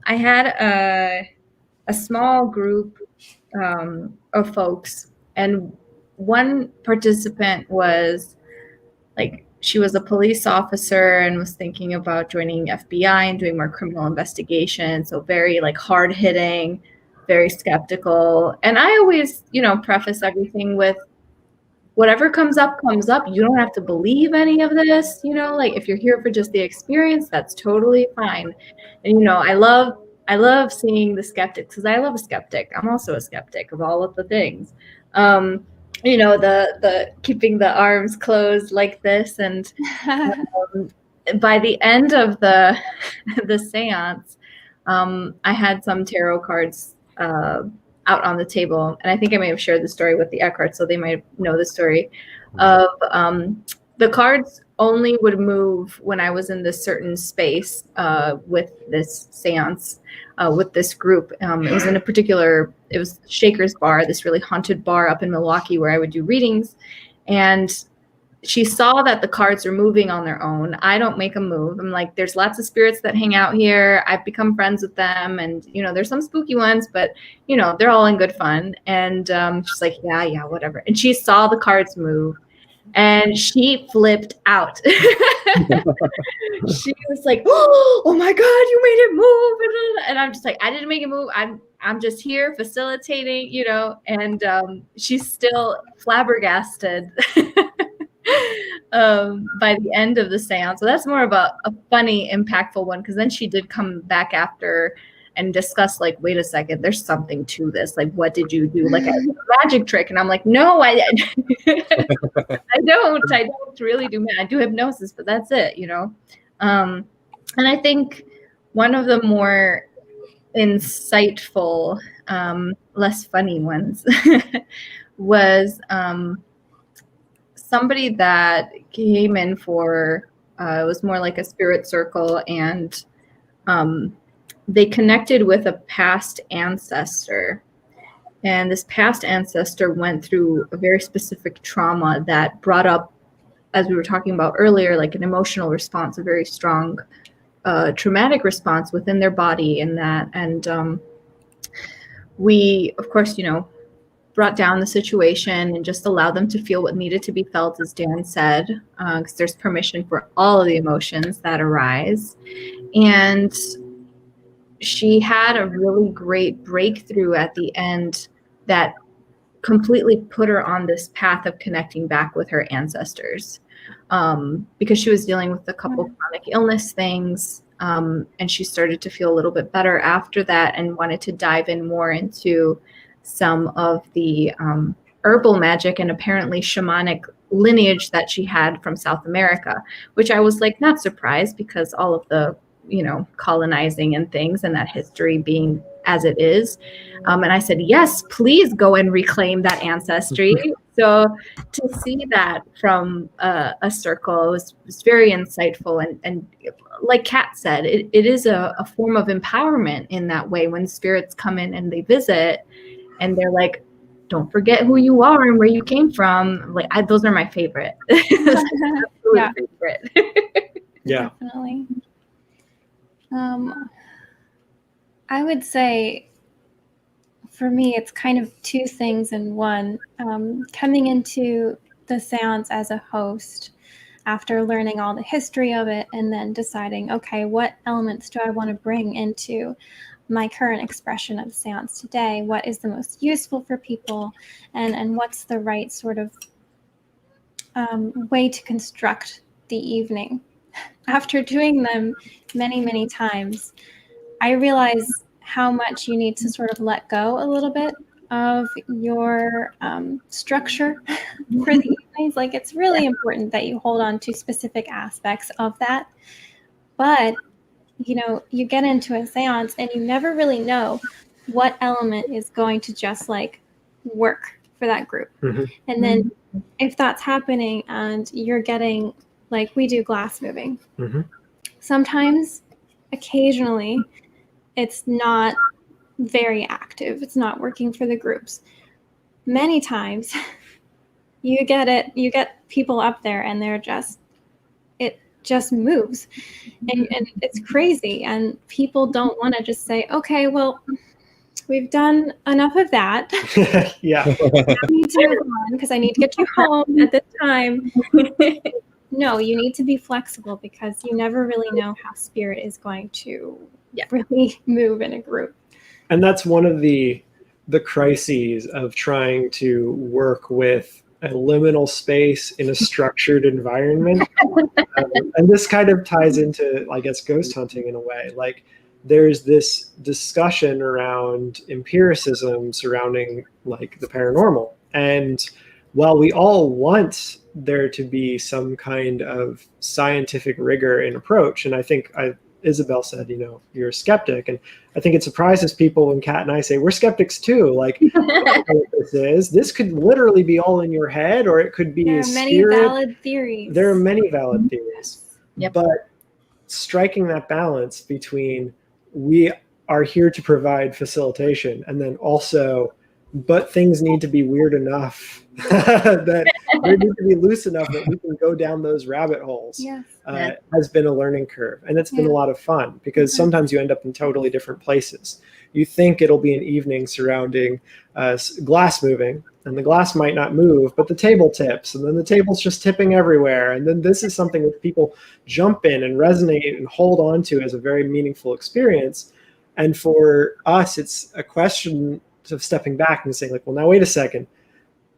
I had a small group of folks, and one participant was she was a police officer and was thinking about joining FBI and doing more criminal investigation. So very hard hitting, very skeptical. And I always, preface everything with, whatever comes up, comes up. You don't have to believe any of this, if you're here for just the experience, that's totally fine. And, I love seeing the skeptics, because I love a skeptic. I'm also a skeptic of all of the things. The keeping the arms closed like this, and by the end of the seance, I had some tarot cards out on the table, and I think I may have shared the story with the Eckhart, so they might know the story of the cards only would move when I was in this certain space with this seance, with this group. It was in it was Shaker's Bar, this really haunted bar up in Milwaukee where I would do readings. And she saw that the cards are moving on their own. I don't make a move. I'm like, there's lots of spirits that hang out here. I've become friends with them. And, there's some spooky ones, but, they're all in good fun. And she's like, yeah, whatever. And she saw the cards move. And she flipped out. She was like, "Oh my God, you made it move!" And I'm just like, "I didn't make it move. I'm just here facilitating, And she's still flabbergasted by the end of the seance. So that's more of a funny, impactful one, because then she did come back after and discuss, wait a second, there's something to this. What did you do? A magic trick? And I'm like, no, I don't really do magic. I do hypnosis, but that's it, And I think one of the more insightful, less funny ones was somebody that came in for It was more like a spirit circle, and they connected with a past ancestor. And this past ancestor went through a very specific trauma that brought up, as we were talking about earlier, like an emotional response, a very strong traumatic response within their body in that. And we, of course, brought down the situation and just allowed them to feel what needed to be felt, as Dan said, because there's permission for all of the emotions that arise. And she had a really great breakthrough at the end that completely put her on this path of connecting back with her ancestors, because she was dealing with a couple chronic illness things, and she started to feel a little bit better after that and wanted to dive in more into some of the herbal magic and apparently shamanic lineage that she had from South America, which I was like not surprised, because all of the colonizing and things and that history being as it is. And I said, yes, please go and reclaim that ancestry. So to see that from a circle was very insightful. And like Kat said, it is a form of empowerment in that way when spirits come in and they visit and they're like, don't forget who you are and where you came from. Like those are my favorite. Yeah. Favorite. Yeah. Definitely. I would say for me, it's kind of two things in one. Coming into the seance as a host after learning all the history of it and then deciding, okay, what elements do I want to bring into my current expression of seance today? What is the most useful for people? And what's the right sort of way to construct the evening? After doing them many, many times, I realize how much you need to sort of let go a little bit of your structure for the evenings. Like, it's really important that you hold on to specific aspects of that. But, you get into a seance and you never really know what element is going to just like work for that group. Mm-hmm. And then if that's happening and you're getting, like we do glass moving, mm-hmm. Sometimes, occasionally, it's not very active. It's not working for the groups. Many times you get people up there and it just moves and it's crazy. And people don't want to just say, okay, well, we've done enough of that. Yeah. I need to move on because I need to get you home at this time. No, you need to be flexible because you never really know how spirit is going to really move in a group. And that's one of the crises of trying to work with a liminal space in a structured environment. And this kind of ties into, I guess, ghost hunting in a way. Like, there's this discussion around empiricism surrounding like the paranormal. And while we all want there to be some kind of scientific rigor in approach, and I think Isabel said, you're a skeptic, and I think it surprises people when Kat and I say we're skeptics too. Like, I don't know what this is. This could literally be all in your head, or it could be there are many valid theories. There are many valid theories. Yep. But striking that balance between we are here to provide facilitation, and then also, but things need to be weird enough that they need to be loose enough that we can go down those rabbit holes. Yes. Has been a learning curve, and it's been a lot of fun because sometimes you end up in totally different places. You think it'll be an evening surrounding glass moving, and the glass might not move, but the table tips, and then the table's just tipping everywhere. And then this is something that people jump in and resonate and hold on to as a very meaningful experience. And for us, it's a question of stepping back and saying, like, well, now wait a second.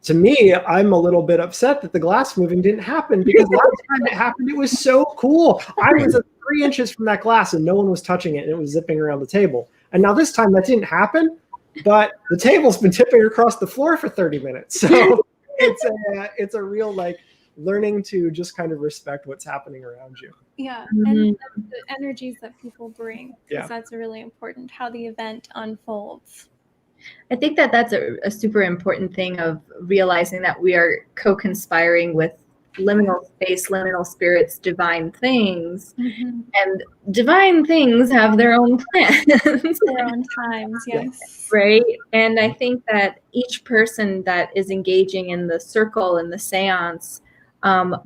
To me, I'm a little bit upset that the glass moving didn't happen, because last time it happened, it was so cool. I was 3 inches from that glass and no one was touching it, and it was zipping around the table. And now this time that didn't happen, but the table's been tipping across the floor for 30 minutes. So it's a real, like, learning to just kind of respect what's happening around you. Yeah, and the energies that people bring, because that's really important, how the event unfolds. I think that that's a super important thing of realizing that we are co-conspiring with liminal space, liminal spirits, divine things. Mhm. And divine things have their own plans. Their own times, yes. Right? And I think that each person that is engaging in the circle and the seance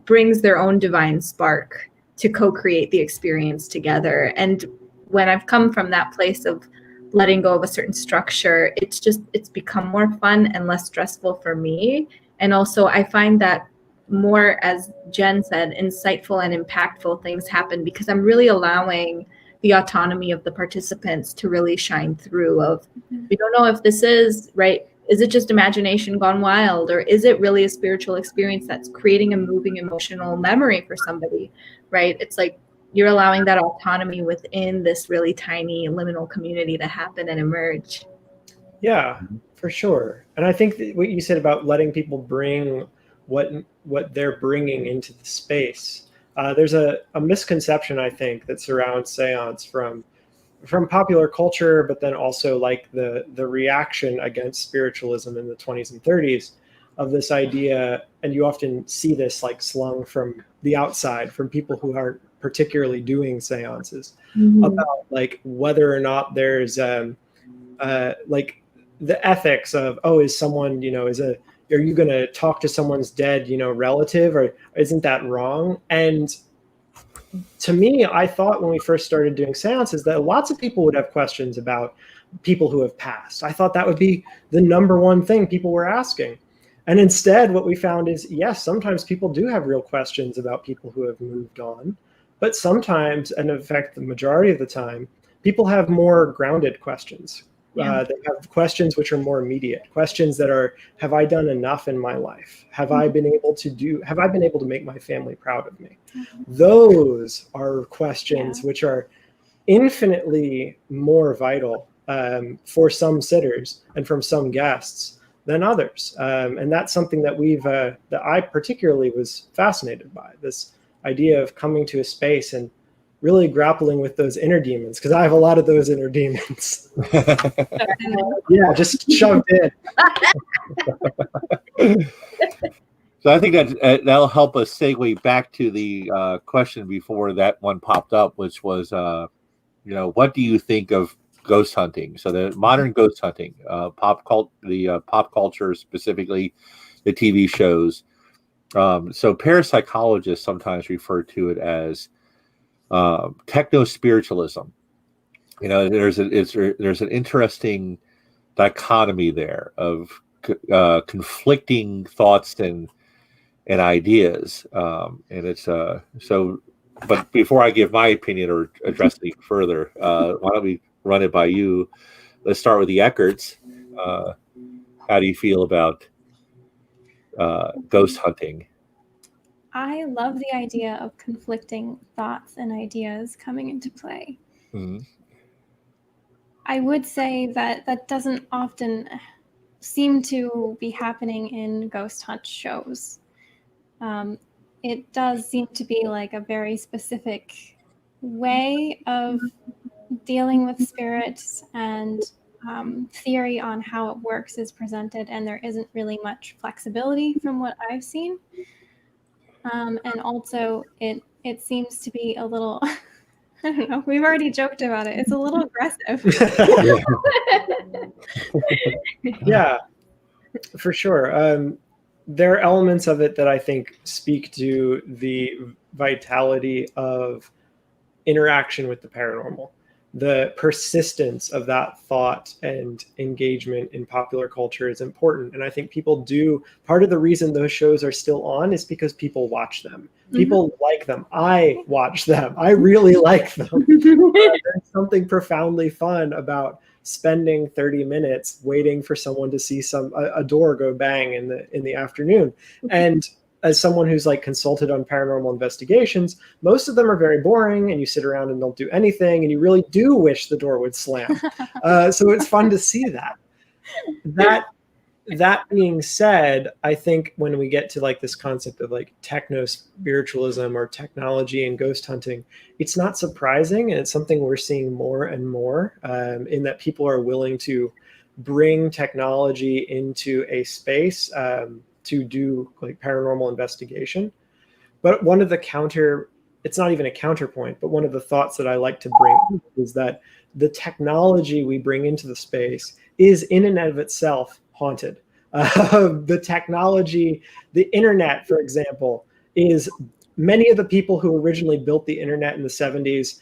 brings their own divine spark to co-create the experience together. And when I've come from that place of letting go of a certain structure, it's become more fun and less stressful for me. And also I find that more, as Jen said, insightful and impactful things happen because I'm really allowing the autonomy of the participants to really shine through. Of, we don't know if this is right. Is it just imagination gone wild, or is it really a spiritual experience that's creating a moving emotional memory for somebody, right? It's like you're allowing that autonomy within this really tiny liminal community to happen and emerge. Yeah, for sure. And I think that what you said about letting people bring what they're bringing into the space. There's a misconception, I think, that surrounds seance from popular culture, but then also like the reaction against spiritualism in the 20s and 30s of this idea. And you often see this like slung from the outside from people who aren't particularly doing seances about like whether or not there's like the ethics of, oh, is someone, are you going to talk to someone's dead, relative, or isn't that wrong? And to me, I thought when we first started doing seances that lots of people would have questions about people who have passed. I thought that would be the number one thing people were asking. And instead, what we found is, yes, sometimes people do have real questions about people who have moved on. But sometimes, and in fact, the majority of the time, people have more grounded questions. Yeah. They have questions which are more immediate, questions that are, have I done enough in my life? Have I been able to make my family proud of me? Those are questions which are infinitely more vital for some sitters and from some guests than others. And that's something that that I particularly was fascinated by, this idea of coming to a space and really grappling with those inner demons, because I have a lot of those inner demons. Yeah, just shoved in. So I think that that'll help us segue back to the question before that one popped up, which was, what do you think of ghost hunting? So the modern ghost hunting, pop culture, specifically the TV shows. So parapsychologists sometimes refer to it as techno spiritualism. There's an interesting dichotomy there of conflicting thoughts and ideas, and it's so. But before I give my opinion or address it even further, why don't we run it by you? Let's start with the Eckerts. How do you feel about ghost hunting? I love the idea of conflicting thoughts and ideas coming into play. Mm-hmm. I would say that that doesn't often seem to be happening in ghost hunt shows. It does seem to be like a very specific way of dealing with spirits, and theory on how it works is presented, and there isn't really much flexibility from what I've seen. And also it seems to be a little, I don't know, we've already joked about it. It's a little aggressive. Yeah, for sure. There are elements of it that I think speak to the vitality of interaction with the paranormal. The persistence of that thought and engagement in popular culture is important. And I think part of the reason those shows are still on is because people watch them. People like them. I watch them. I really like them. There's something profoundly fun about spending 30 minutes waiting for someone to see a door go bang in the afternoon. And as someone who's like consulted on paranormal investigations, most of them are very boring and you sit around and don't do anything and you really do wish the door would slam. So it's fun to see that. That being said, I think when we get to like this concept of like techno spiritualism or technology and ghost hunting, it's not surprising, and it's something we're seeing more and more in that people are willing to bring technology into a space to do like paranormal investigation. But one of the it's not even a counterpoint, but one of the thoughts that I like to bring up is that the technology we bring into the space is in and of itself haunted. The technology, the internet, for example, is many of the people who originally built the internet in the 70s,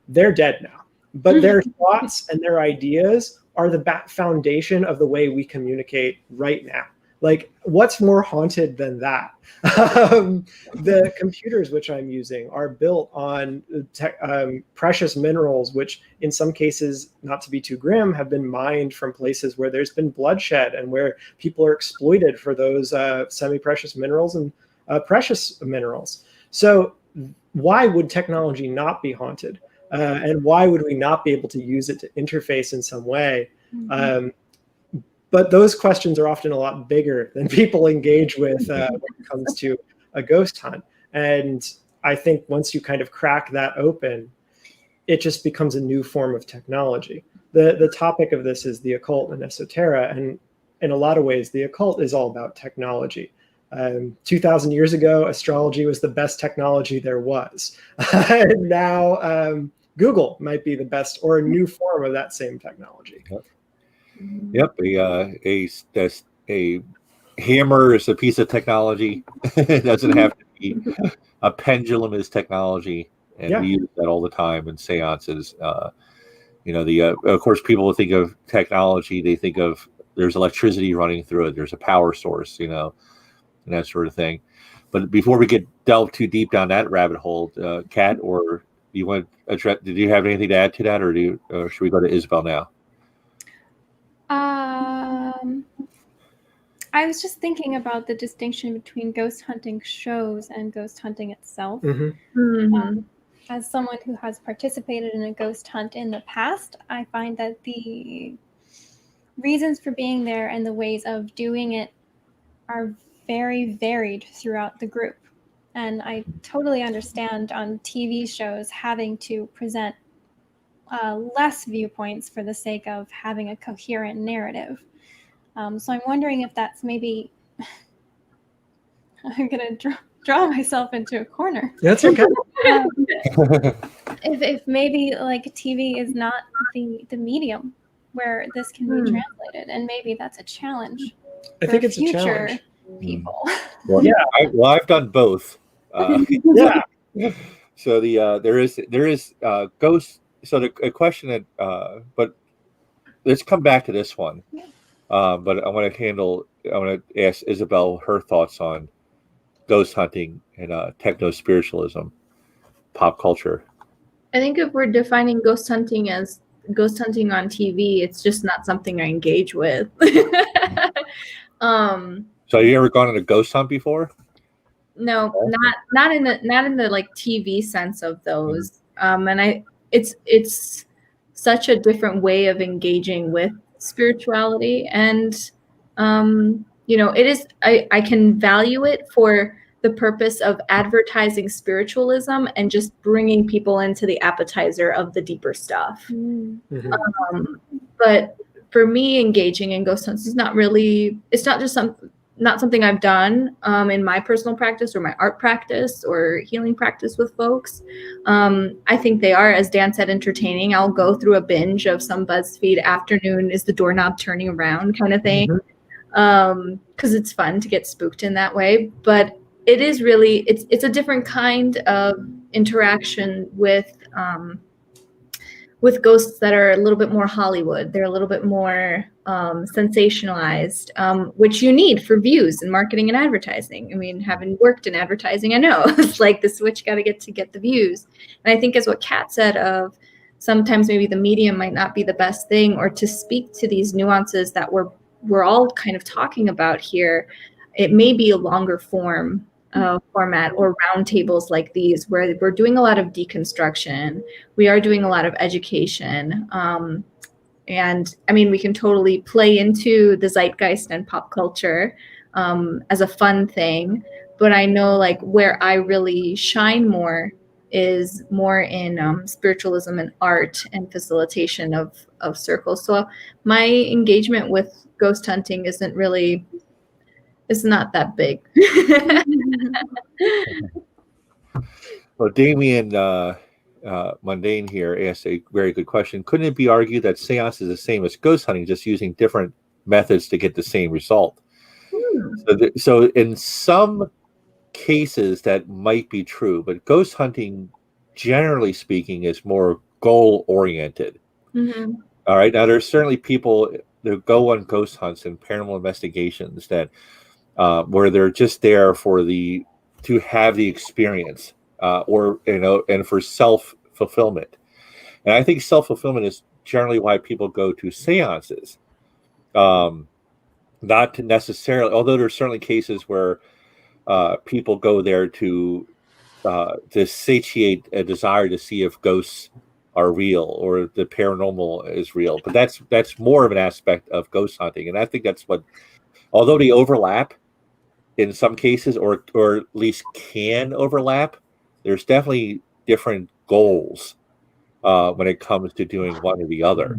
they're dead now. But their thoughts and their ideas are the foundation of the way we communicate right now. Like, what's more haunted than that? The computers which I'm using are built on precious minerals, which in some cases, not to be too grim, have been mined from places where there's been bloodshed and where people are exploited for those semi-precious minerals and precious minerals. So why would technology not be haunted? And why would we not be able to use it to interface in some way? But those questions are often a lot bigger than people engage with when it comes to a ghost hunt. And I think once you kind of crack that open, it just becomes a new form of technology. The topic of this is the occult and esoteric. And in a lot of ways, the occult is all about technology. 2,000 years ago, astrology was the best technology there was. And now Google might be the best, or a new form of that same technology. Yep, a hammer is a piece of technology. It doesn't have to be. A pendulum is technology, and we use that all the time in seances. Of course, people think of technology, they think of there's electricity running through it, there's a power source, and that sort of thing. But before we delve too deep down that rabbit hole, Kat, or you want to address? Did you have anything to add to that, or should we go to Isabel now? I was just thinking about the distinction between ghost hunting shows and ghost hunting itself. As someone who has participated in a ghost hunt in the past, I find that the reasons for being there and the ways of doing it are very varied throughout the group. And I totally understand on TV shows having to present less viewpoints for the sake of having a coherent narrative. So I'm wondering if that's maybe, I'm going to draw myself into a corner. That's okay. If maybe like TV is not the medium where this can be translated, and maybe that's a challenge. I think it's a challenge. People. Well, I've done both. Yeah. So there is ghost. So the question that, but let's come back to this one. But I want to ask Isabel her thoughts on ghost hunting and techno-spiritualism, pop culture. I think if we're defining ghost hunting as ghost hunting on TV, it's just not something I engage with. So have you ever gone on a ghost hunt before? No, not in the like TV sense of those. And it's such a different way of engaging with spirituality, and it is, I can value it for the purpose of advertising spiritualism and just bringing people into the appetizer of the deeper stuff. But for me, engaging in ghost hunts is not really, it's not just not something I've done in my personal practice or my art practice or healing practice with folks. I think they are, as Dan said, entertaining. I'll go through a binge of some BuzzFeed afternoon is the doorknob turning around kind of thing, because it's fun to get spooked in that way. But it is really, it's a different kind of interaction with ghosts that are a little bit more Hollywood. They're a little bit more sensationalized, which you need for views and marketing and advertising. I mean, having worked in advertising, I know it's like the switch got to get the views. And I think as what Kat said of sometimes maybe the medium might not be the best thing, or to speak to these nuances that we're all kind of talking about here, it may be a longer format or roundtables like these, where we're doing a lot of deconstruction. We are doing a lot of education. And I mean, we can totally play into the zeitgeist and pop culture as a fun thing. But I know like where I really shine more is more in spiritualism and art and facilitation of circles. So my engagement with ghost hunting isn't really, it's not that big. Well, Damien Mundane here asked a very good question. Couldn't it be argued that seance is the same as ghost hunting, just using different methods to get the same result? So in some cases that might be true, but ghost hunting, generally speaking, is more goal oriented. Mm-hmm. All right. Now, there's certainly people that go on ghost hunts and paranormal investigations that where they're just there to have the experience, or and for self fulfillment. And I think self fulfillment is generally why people go to seances. Not to necessarily, although there's certainly cases where people go there to satiate a desire to see if ghosts are real or the paranormal is real. But that's more of an aspect of ghost hunting, and I think that's what, although they overlap in some cases, or at least can overlap, there's definitely different goals when it comes to doing one or the other.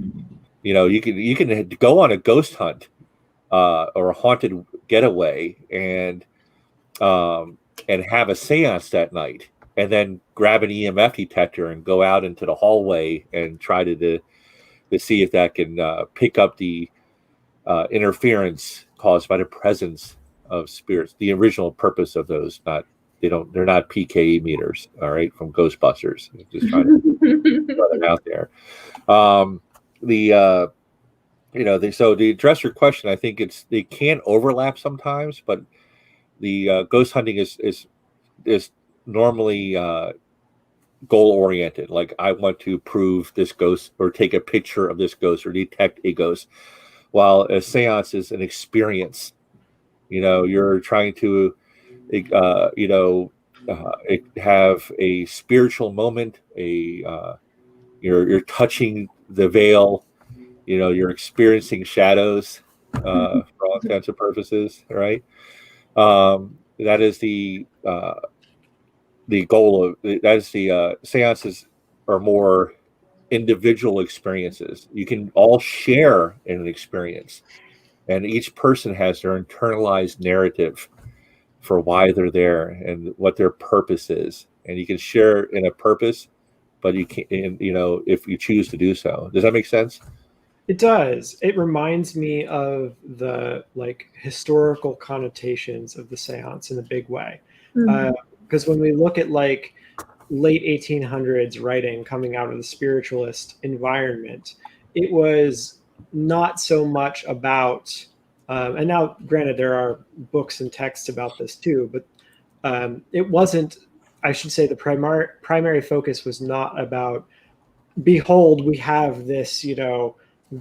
You can go on a ghost hunt or a haunted getaway and have a seance that night, and then grab an EMF detector and go out into the hallway and try to see if that can pick up the interference caused by the presence of spirits. The original purpose of those, they're not PKE meters, all right, from Ghostbusters. Just trying to throw them out there. So to address your question, I think they can overlap sometimes, but the ghost hunting is normally goal oriented. Like, I want to prove this ghost or take a picture of this ghost or detect a ghost, while a seance is an experience. You're trying to have a spiritual moment, you're touching the veil, you're experiencing shadows for all intents and purposes, right? That is the goal of that. Is the seances are more individual experiences. You can all share in an experience, and each person has their internalized narrative for why they're there and what their purpose is. And you can share in a purpose, but you can't, if you choose to do so. Does that make sense? It does. It reminds me of the historical connotations of the seance in a big way. Because when we look at late 1800s writing coming out of the spiritualist environment, it was not so much about, and now granted there are books and texts about this too, but it wasn't, I should say, the primary focus was not about, behold, we have this,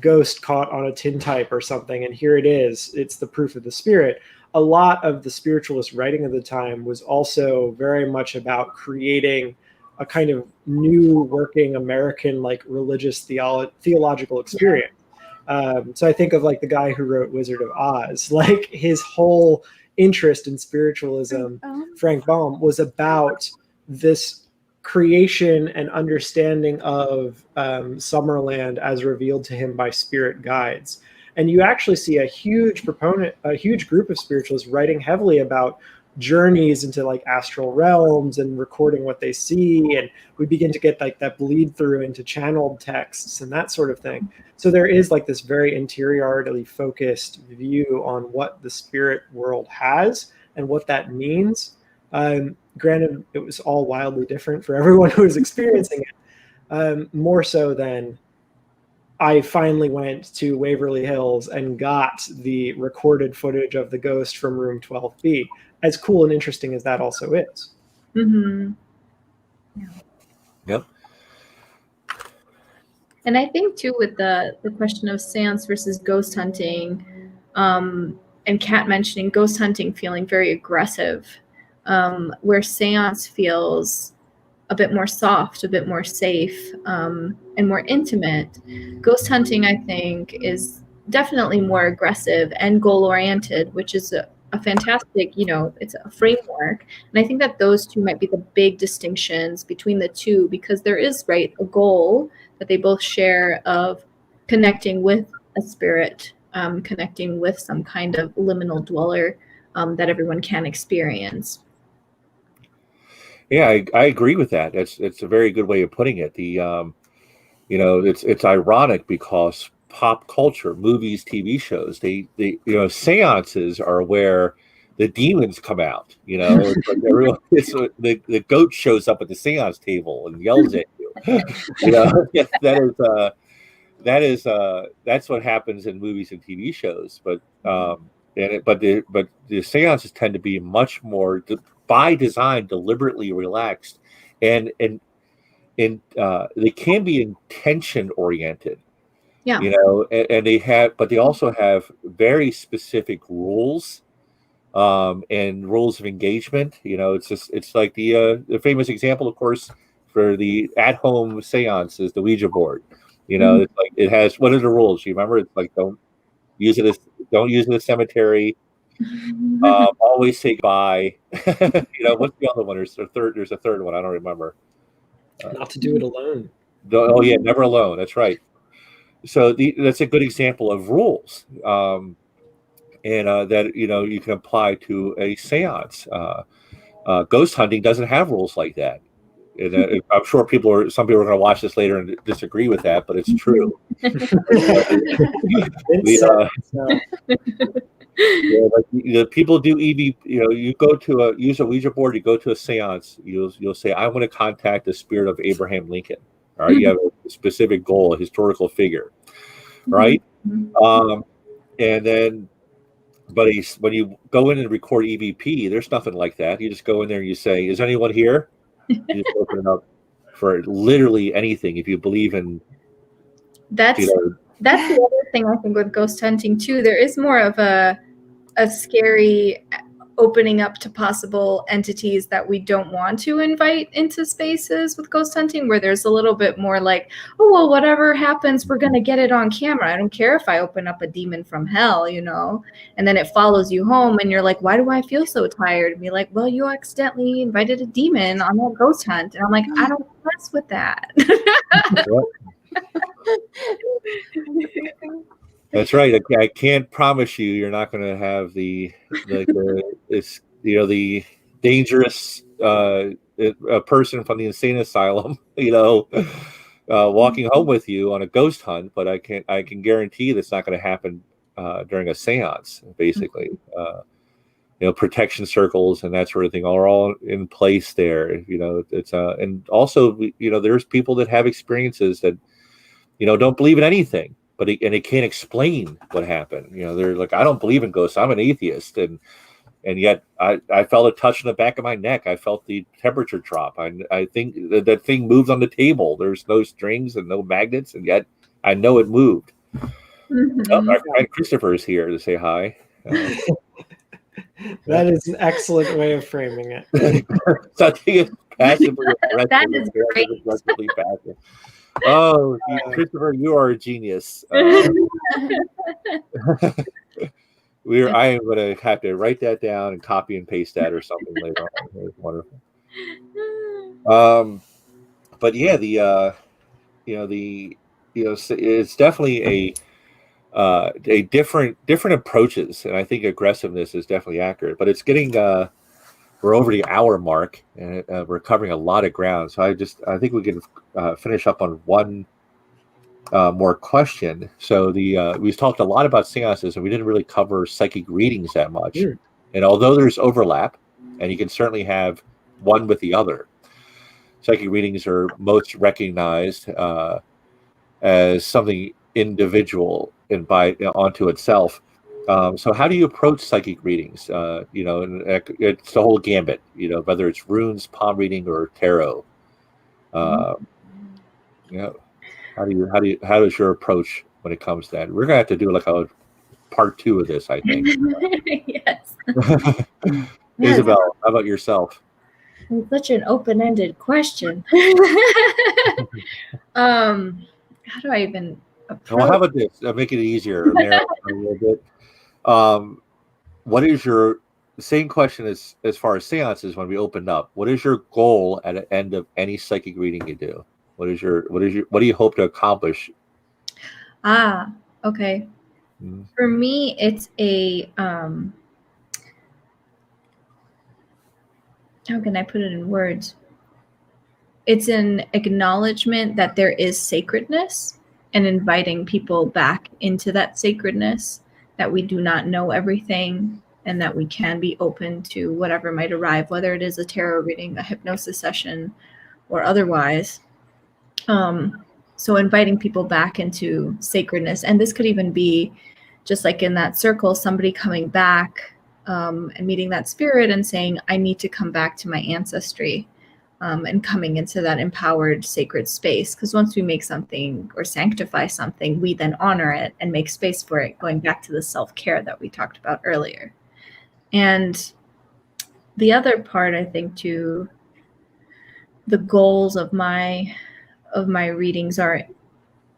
ghost caught on a tintype or something, and here it is, it's the proof of the spirit. A lot of the spiritualist writing of the time was also very much about creating a kind of new working American religious theological experience. So I think of the guy who wrote Wizard of Oz, his whole interest in spiritualism, Frank Baum, was about this creation and understanding of Summerland as revealed to him by spirit guides. And you actually see a huge group of spiritualists writing heavily about journeys into astral realms and recording what they see. And we begin to get that bleed through into channeled texts and that sort of thing. So there is this very interiorly focused view on what the spirit world has and what that means. Granted, it was all wildly different for everyone who was experiencing it. More so than I finally went to Waverly Hills and got the recorded footage of the ghost from room 12B. As cool and interesting as that also is. Mm-hmm. Yeah. Yep. And I think too, with the question of seance versus ghost hunting, and Kat mentioning ghost hunting feeling very aggressive, where seance feels a bit more soft, a bit more safe, and more intimate. Ghost hunting, I think, is definitely more aggressive and goal-oriented, which is a fantastic, it's a framework. And I think that those two might be the big distinctions between the two, because there is, right, a goal that they both share of connecting with a spirit, connecting with some kind of liminal dweller that everyone can experience. Yeah, I agree with that. It's a very good way of putting it. It's ironic because pop culture, movies, TV shows, seances are where the demons come out. It's like everyone, the goat shows up at the seance table and yells at you. That's what happens in movies and TV shows. But the seances tend to be much more by design, deliberately relaxed, and they can be intention oriented. Yeah. And they also have very specific rules, and rules of engagement. It's like the famous example, of course, for the at-home seance is the Ouija board. It's like it has, what are the rules? You remember? It's like don't use it in a cemetery. Always say goodbye. What's the other one? There's a third one. I don't remember. Not to do it alone. Oh yeah, never alone. That's right. So that's a good example of rules, and that you can apply to a seance. Ghost hunting doesn't have rules like that. And I'm sure some people are going to watch this later and disagree with that, but it's true. People do EV. You go to use a Ouija board. You go to a seance. You'll say, "I want to contact the spirit of Abraham Lincoln." All right, you have a specific goal, a historical figure, right? And then, but when you go in and record EVP, there's nothing like that. You just go in there and you say, "Is anyone here?" You just open it up for literally anything. If you believe in, that's the other thing I think with ghost hunting too. There is more of a scary opening up to possible entities that we don't want to invite into spaces with ghost hunting, where there's a little bit more like, oh, well, whatever happens, we're going to get it on camera. I don't care if I open up a demon from hell, and then it follows you home and you're like, why do I feel so tired? And be like, well, you accidentally invited a demon on that ghost hunt. And I'm like, I don't mess with that. That's right. I can't promise you you're not going to have the dangerous a person from the insane asylum, walking home with you on a ghost hunt. But I can guarantee that's not going to happen during a seance. Basically, protection circles and that sort of thing are all in place there. It's and also there's people that have experiences that don't believe in anything. But they can't explain what happened. They're like, I don't believe in ghosts. I'm an atheist, and yet I felt a touch in the back of my neck. I felt the temperature drop. I think that thing moved on the table. There's no strings and no magnets, and yet I know it moved. Our friend Christopher is here to say hi. That is an excellent way of framing it. Something is passively aggressive. That is great. Aggressively passive. Oh, Christopher, you are a genius. I am going to have to write that down and copy and paste that or something later on. It's wonderful. But yeah, it's definitely a different approaches, and I think aggressiveness is definitely accurate. But it's getting we're over the hour mark, and we're covering a lot of ground. So I think we can finish up on one more question. So we've talked a lot about seances, and we didn't really cover psychic readings that much. And although there's overlap, and you can certainly have one with the other, psychic readings are most recognized as something individual and onto itself. So how do you approach psychic readings? And it's the whole gambit, whether it's runes, palm reading, or tarot. How does your approach when it comes to that? We're gonna have to do like a part 2 of this, I think. Yes. Isabel, how about yourself? It's such an open-ended question. How do I even approach? Well, how about this? I'll make it easier. Narrow it a little bit. What is your same question as far as seances when we opened up? What is your goal at the end of any psychic reading you do? What do you hope to accomplish? Okay. For me, it's how can I put it in words? It's an acknowledgement that there is sacredness and inviting people back into that sacredness, that we do not know everything and that we can be open to whatever might arrive, whether it is a tarot reading, a hypnosis session, or otherwise. So inviting people back into sacredness. And this could even be just like in that circle, somebody coming back and meeting that spirit and saying, I need to come back to my ancestry. And coming into that empowered sacred space. Because once we make something or sanctify something, we then honor it and make space for it, going back to the self-care that we talked about earlier. And the other part, I think, too, the goals of my readings are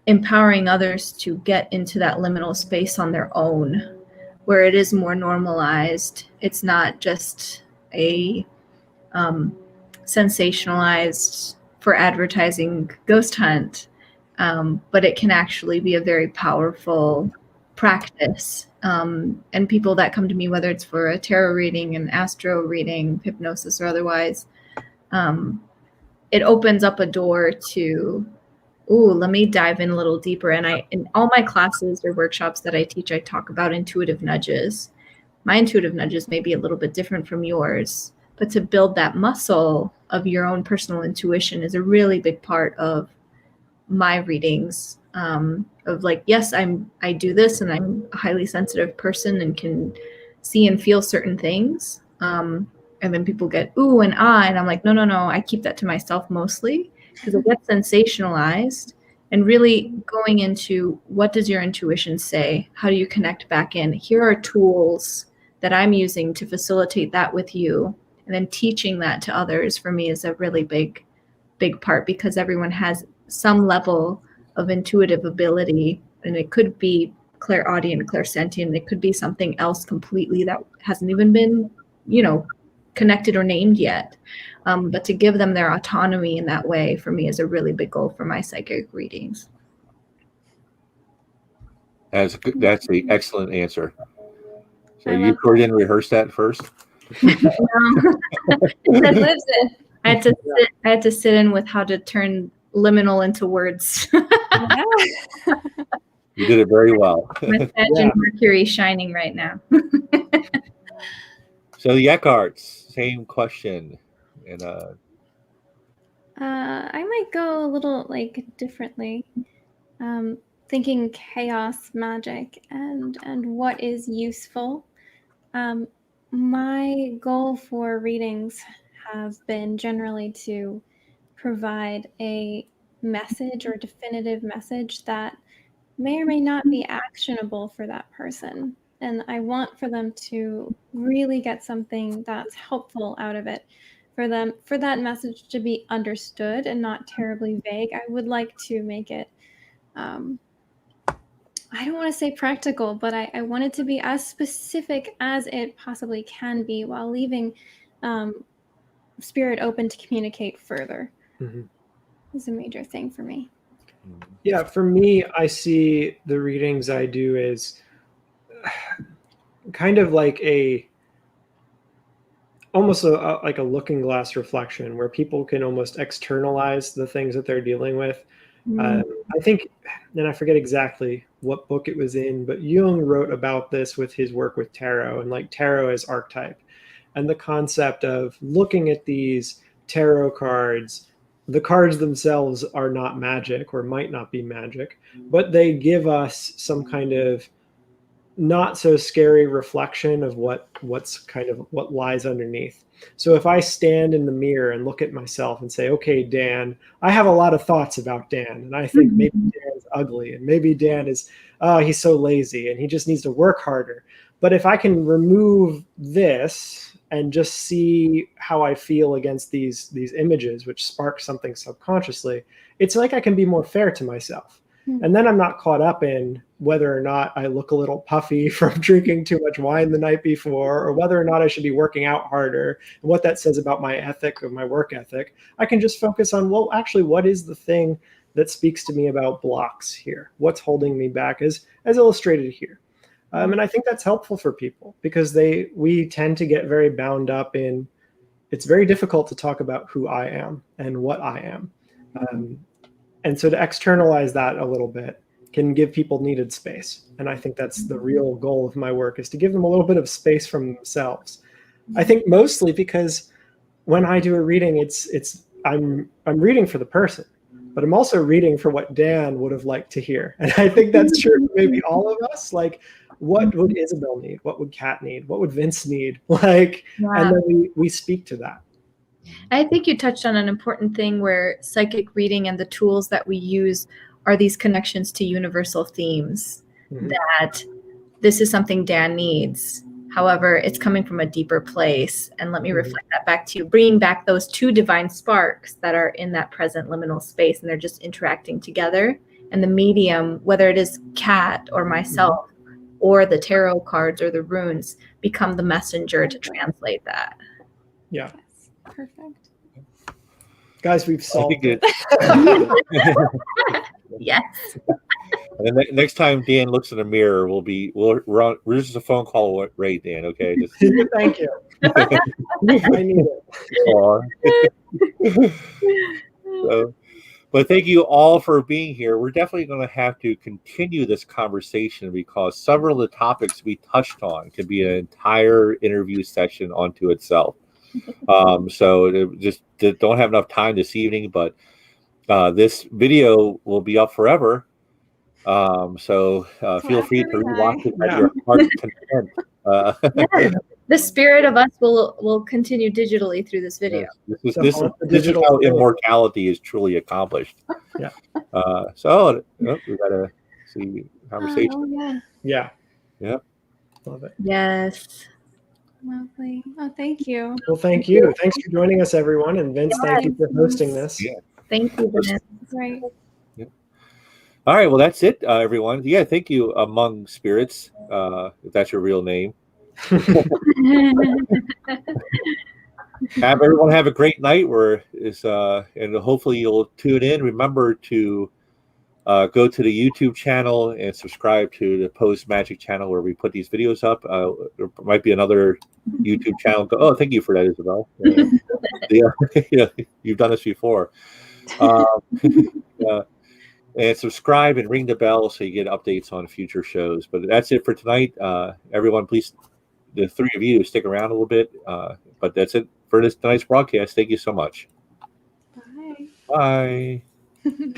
empowering others to get into that liminal space on their own, where it is more normalized. It's not just a sensationalized for advertising ghost hunt, but it can actually be a very powerful practice. And people that come to me, whether it's for a tarot reading, an astro reading, hypnosis, or otherwise, it opens up a door to, let me dive in a little deeper. And in all my classes or workshops that I teach, I talk about intuitive nudges. My intuitive nudges may be a little bit different from yours, but to build that muscle of your own personal intuition is a really big part of my readings. Of like, yes, I do this, and I'm a highly sensitive person and can see and feel certain things. And then people get ooh and ah, and I'm like, no, I keep that to myself mostly, because it gets sensationalized. And really going into, what does your intuition say? How do you connect back in? Here are tools that I'm using to facilitate that with you. And then teaching that to others for me is a really big part, because everyone has some level of intuitive ability, and it could be clairaudient, clairsentient. It could be something else completely that hasn't even been, connected or named yet. But to give them their autonomy in that way, for me, is a really big goal for my psychic readings. That's an excellent answer. So you didn't rehearse that first? It lives in. I had to sit in with how to turn liminal into words. You did it very well. My Saturn Mercury shining right now. So the Eckharts, same question. And I might go a little differently. Thinking chaos magic and what is useful. My goal for readings have been generally to provide a message or definitive message that may or may not be actionable for that person. And I want for them to really get something that's helpful out of it. For that message to be understood and not terribly vague. I would like to make it, I don't want to say practical, but I want it to be as specific as it possibly can be, while leaving spirit open to communicate further. Mm-hmm. Is a major thing for me. Yeah, for me, I see the readings I do as kind of like almost like a looking glass reflection, where people can almost externalize the things that they're dealing with. I think, and I forget exactly what book it was in, but Jung wrote about this with his work with tarot, and like tarot as archetype, and the concept of looking at these tarot cards. The cards themselves are not magic, or might not be magic, but they give us some kind of not so scary reflection of what lies underneath. So if I stand in the mirror and look at myself and say, okay, Dan, I have a lot of thoughts about Dan, and I think maybe Dan's ugly, and maybe Dan is, he's so lazy and he just needs to work harder. But if I can remove this and just see how I feel against these images, which spark something subconsciously, it's like I can be more fair to myself. And then I'm not caught up in whether or not I look a little puffy from drinking too much wine the night before, or whether or not I should be working out harder, and what that says about my ethic or my work ethic. I can just focus on, well, actually, what is the thing that speaks to me about blocks here? What's holding me back as illustrated here? And I think that's helpful for people, because we tend to get very bound up in it's very difficult to talk about who I am and what I am. And so to externalize that a little bit can give people needed space. And I think that's the real goal of my work, is to give them a little bit of space from themselves. I think mostly because when I do a reading, I'm reading for the person, but I'm also reading for what Dan would have liked to hear. And I think that's true for maybe all of us. Like, what would Isabel need? What would Kat need? What would Vince need? Like, and then we speak to that. I think you touched on an important thing where psychic reading and the tools that we use are these connections to universal themes, that this is something Dan needs. However, it's coming from a deeper place. And let me reflect that back to you, bringing back those two divine sparks that are in that present liminal space, and they're just interacting together. And the medium, whether it is Kat or myself or the tarot cards or the runes, become the messenger to translate that. Yeah. Perfect. Guys, we've solved it. Yes. And then next time Dan looks in the mirror, we're just a phone call away, Dan. Okay. Just... Thank you. I need it. So, but thank you all for being here. We're definitely going to have to continue this conversation, because several of the topics we touched on could be an entire interview session onto itself. So just don't have enough time this evening, but this video will be up forever. So feel free to rewatch it at your heart's content. The spirit of us will continue digitally through this video. Yes, this is how immortality is truly accomplished. Yeah. So we got to see conversation. Oh, yeah. Yeah. Love it. Yes. Lovely. Oh, thank you. Well, thank you. Thanks for joining us, everyone. And Vince, thank you for hosting this. Yeah. Thank you, Vince. Great. Yeah. All right. Well, that's it, everyone. Yeah. Thank you, Among Spirits, if that's your real name. Everyone have a great night. And hopefully you'll tune in. Remember to go to the YouTube channel and subscribe to the Post Magic channel, where we put these videos up. There might be another YouTube channel. Oh, thank you for that, Isabel. Yeah, you've done this before. And subscribe and ring the bell so you get updates on future shows. But that's it for tonight. Everyone, please, the three of you, stick around a little bit. But that's it for tonight's broadcast. Thank you so much. Bye. Bye.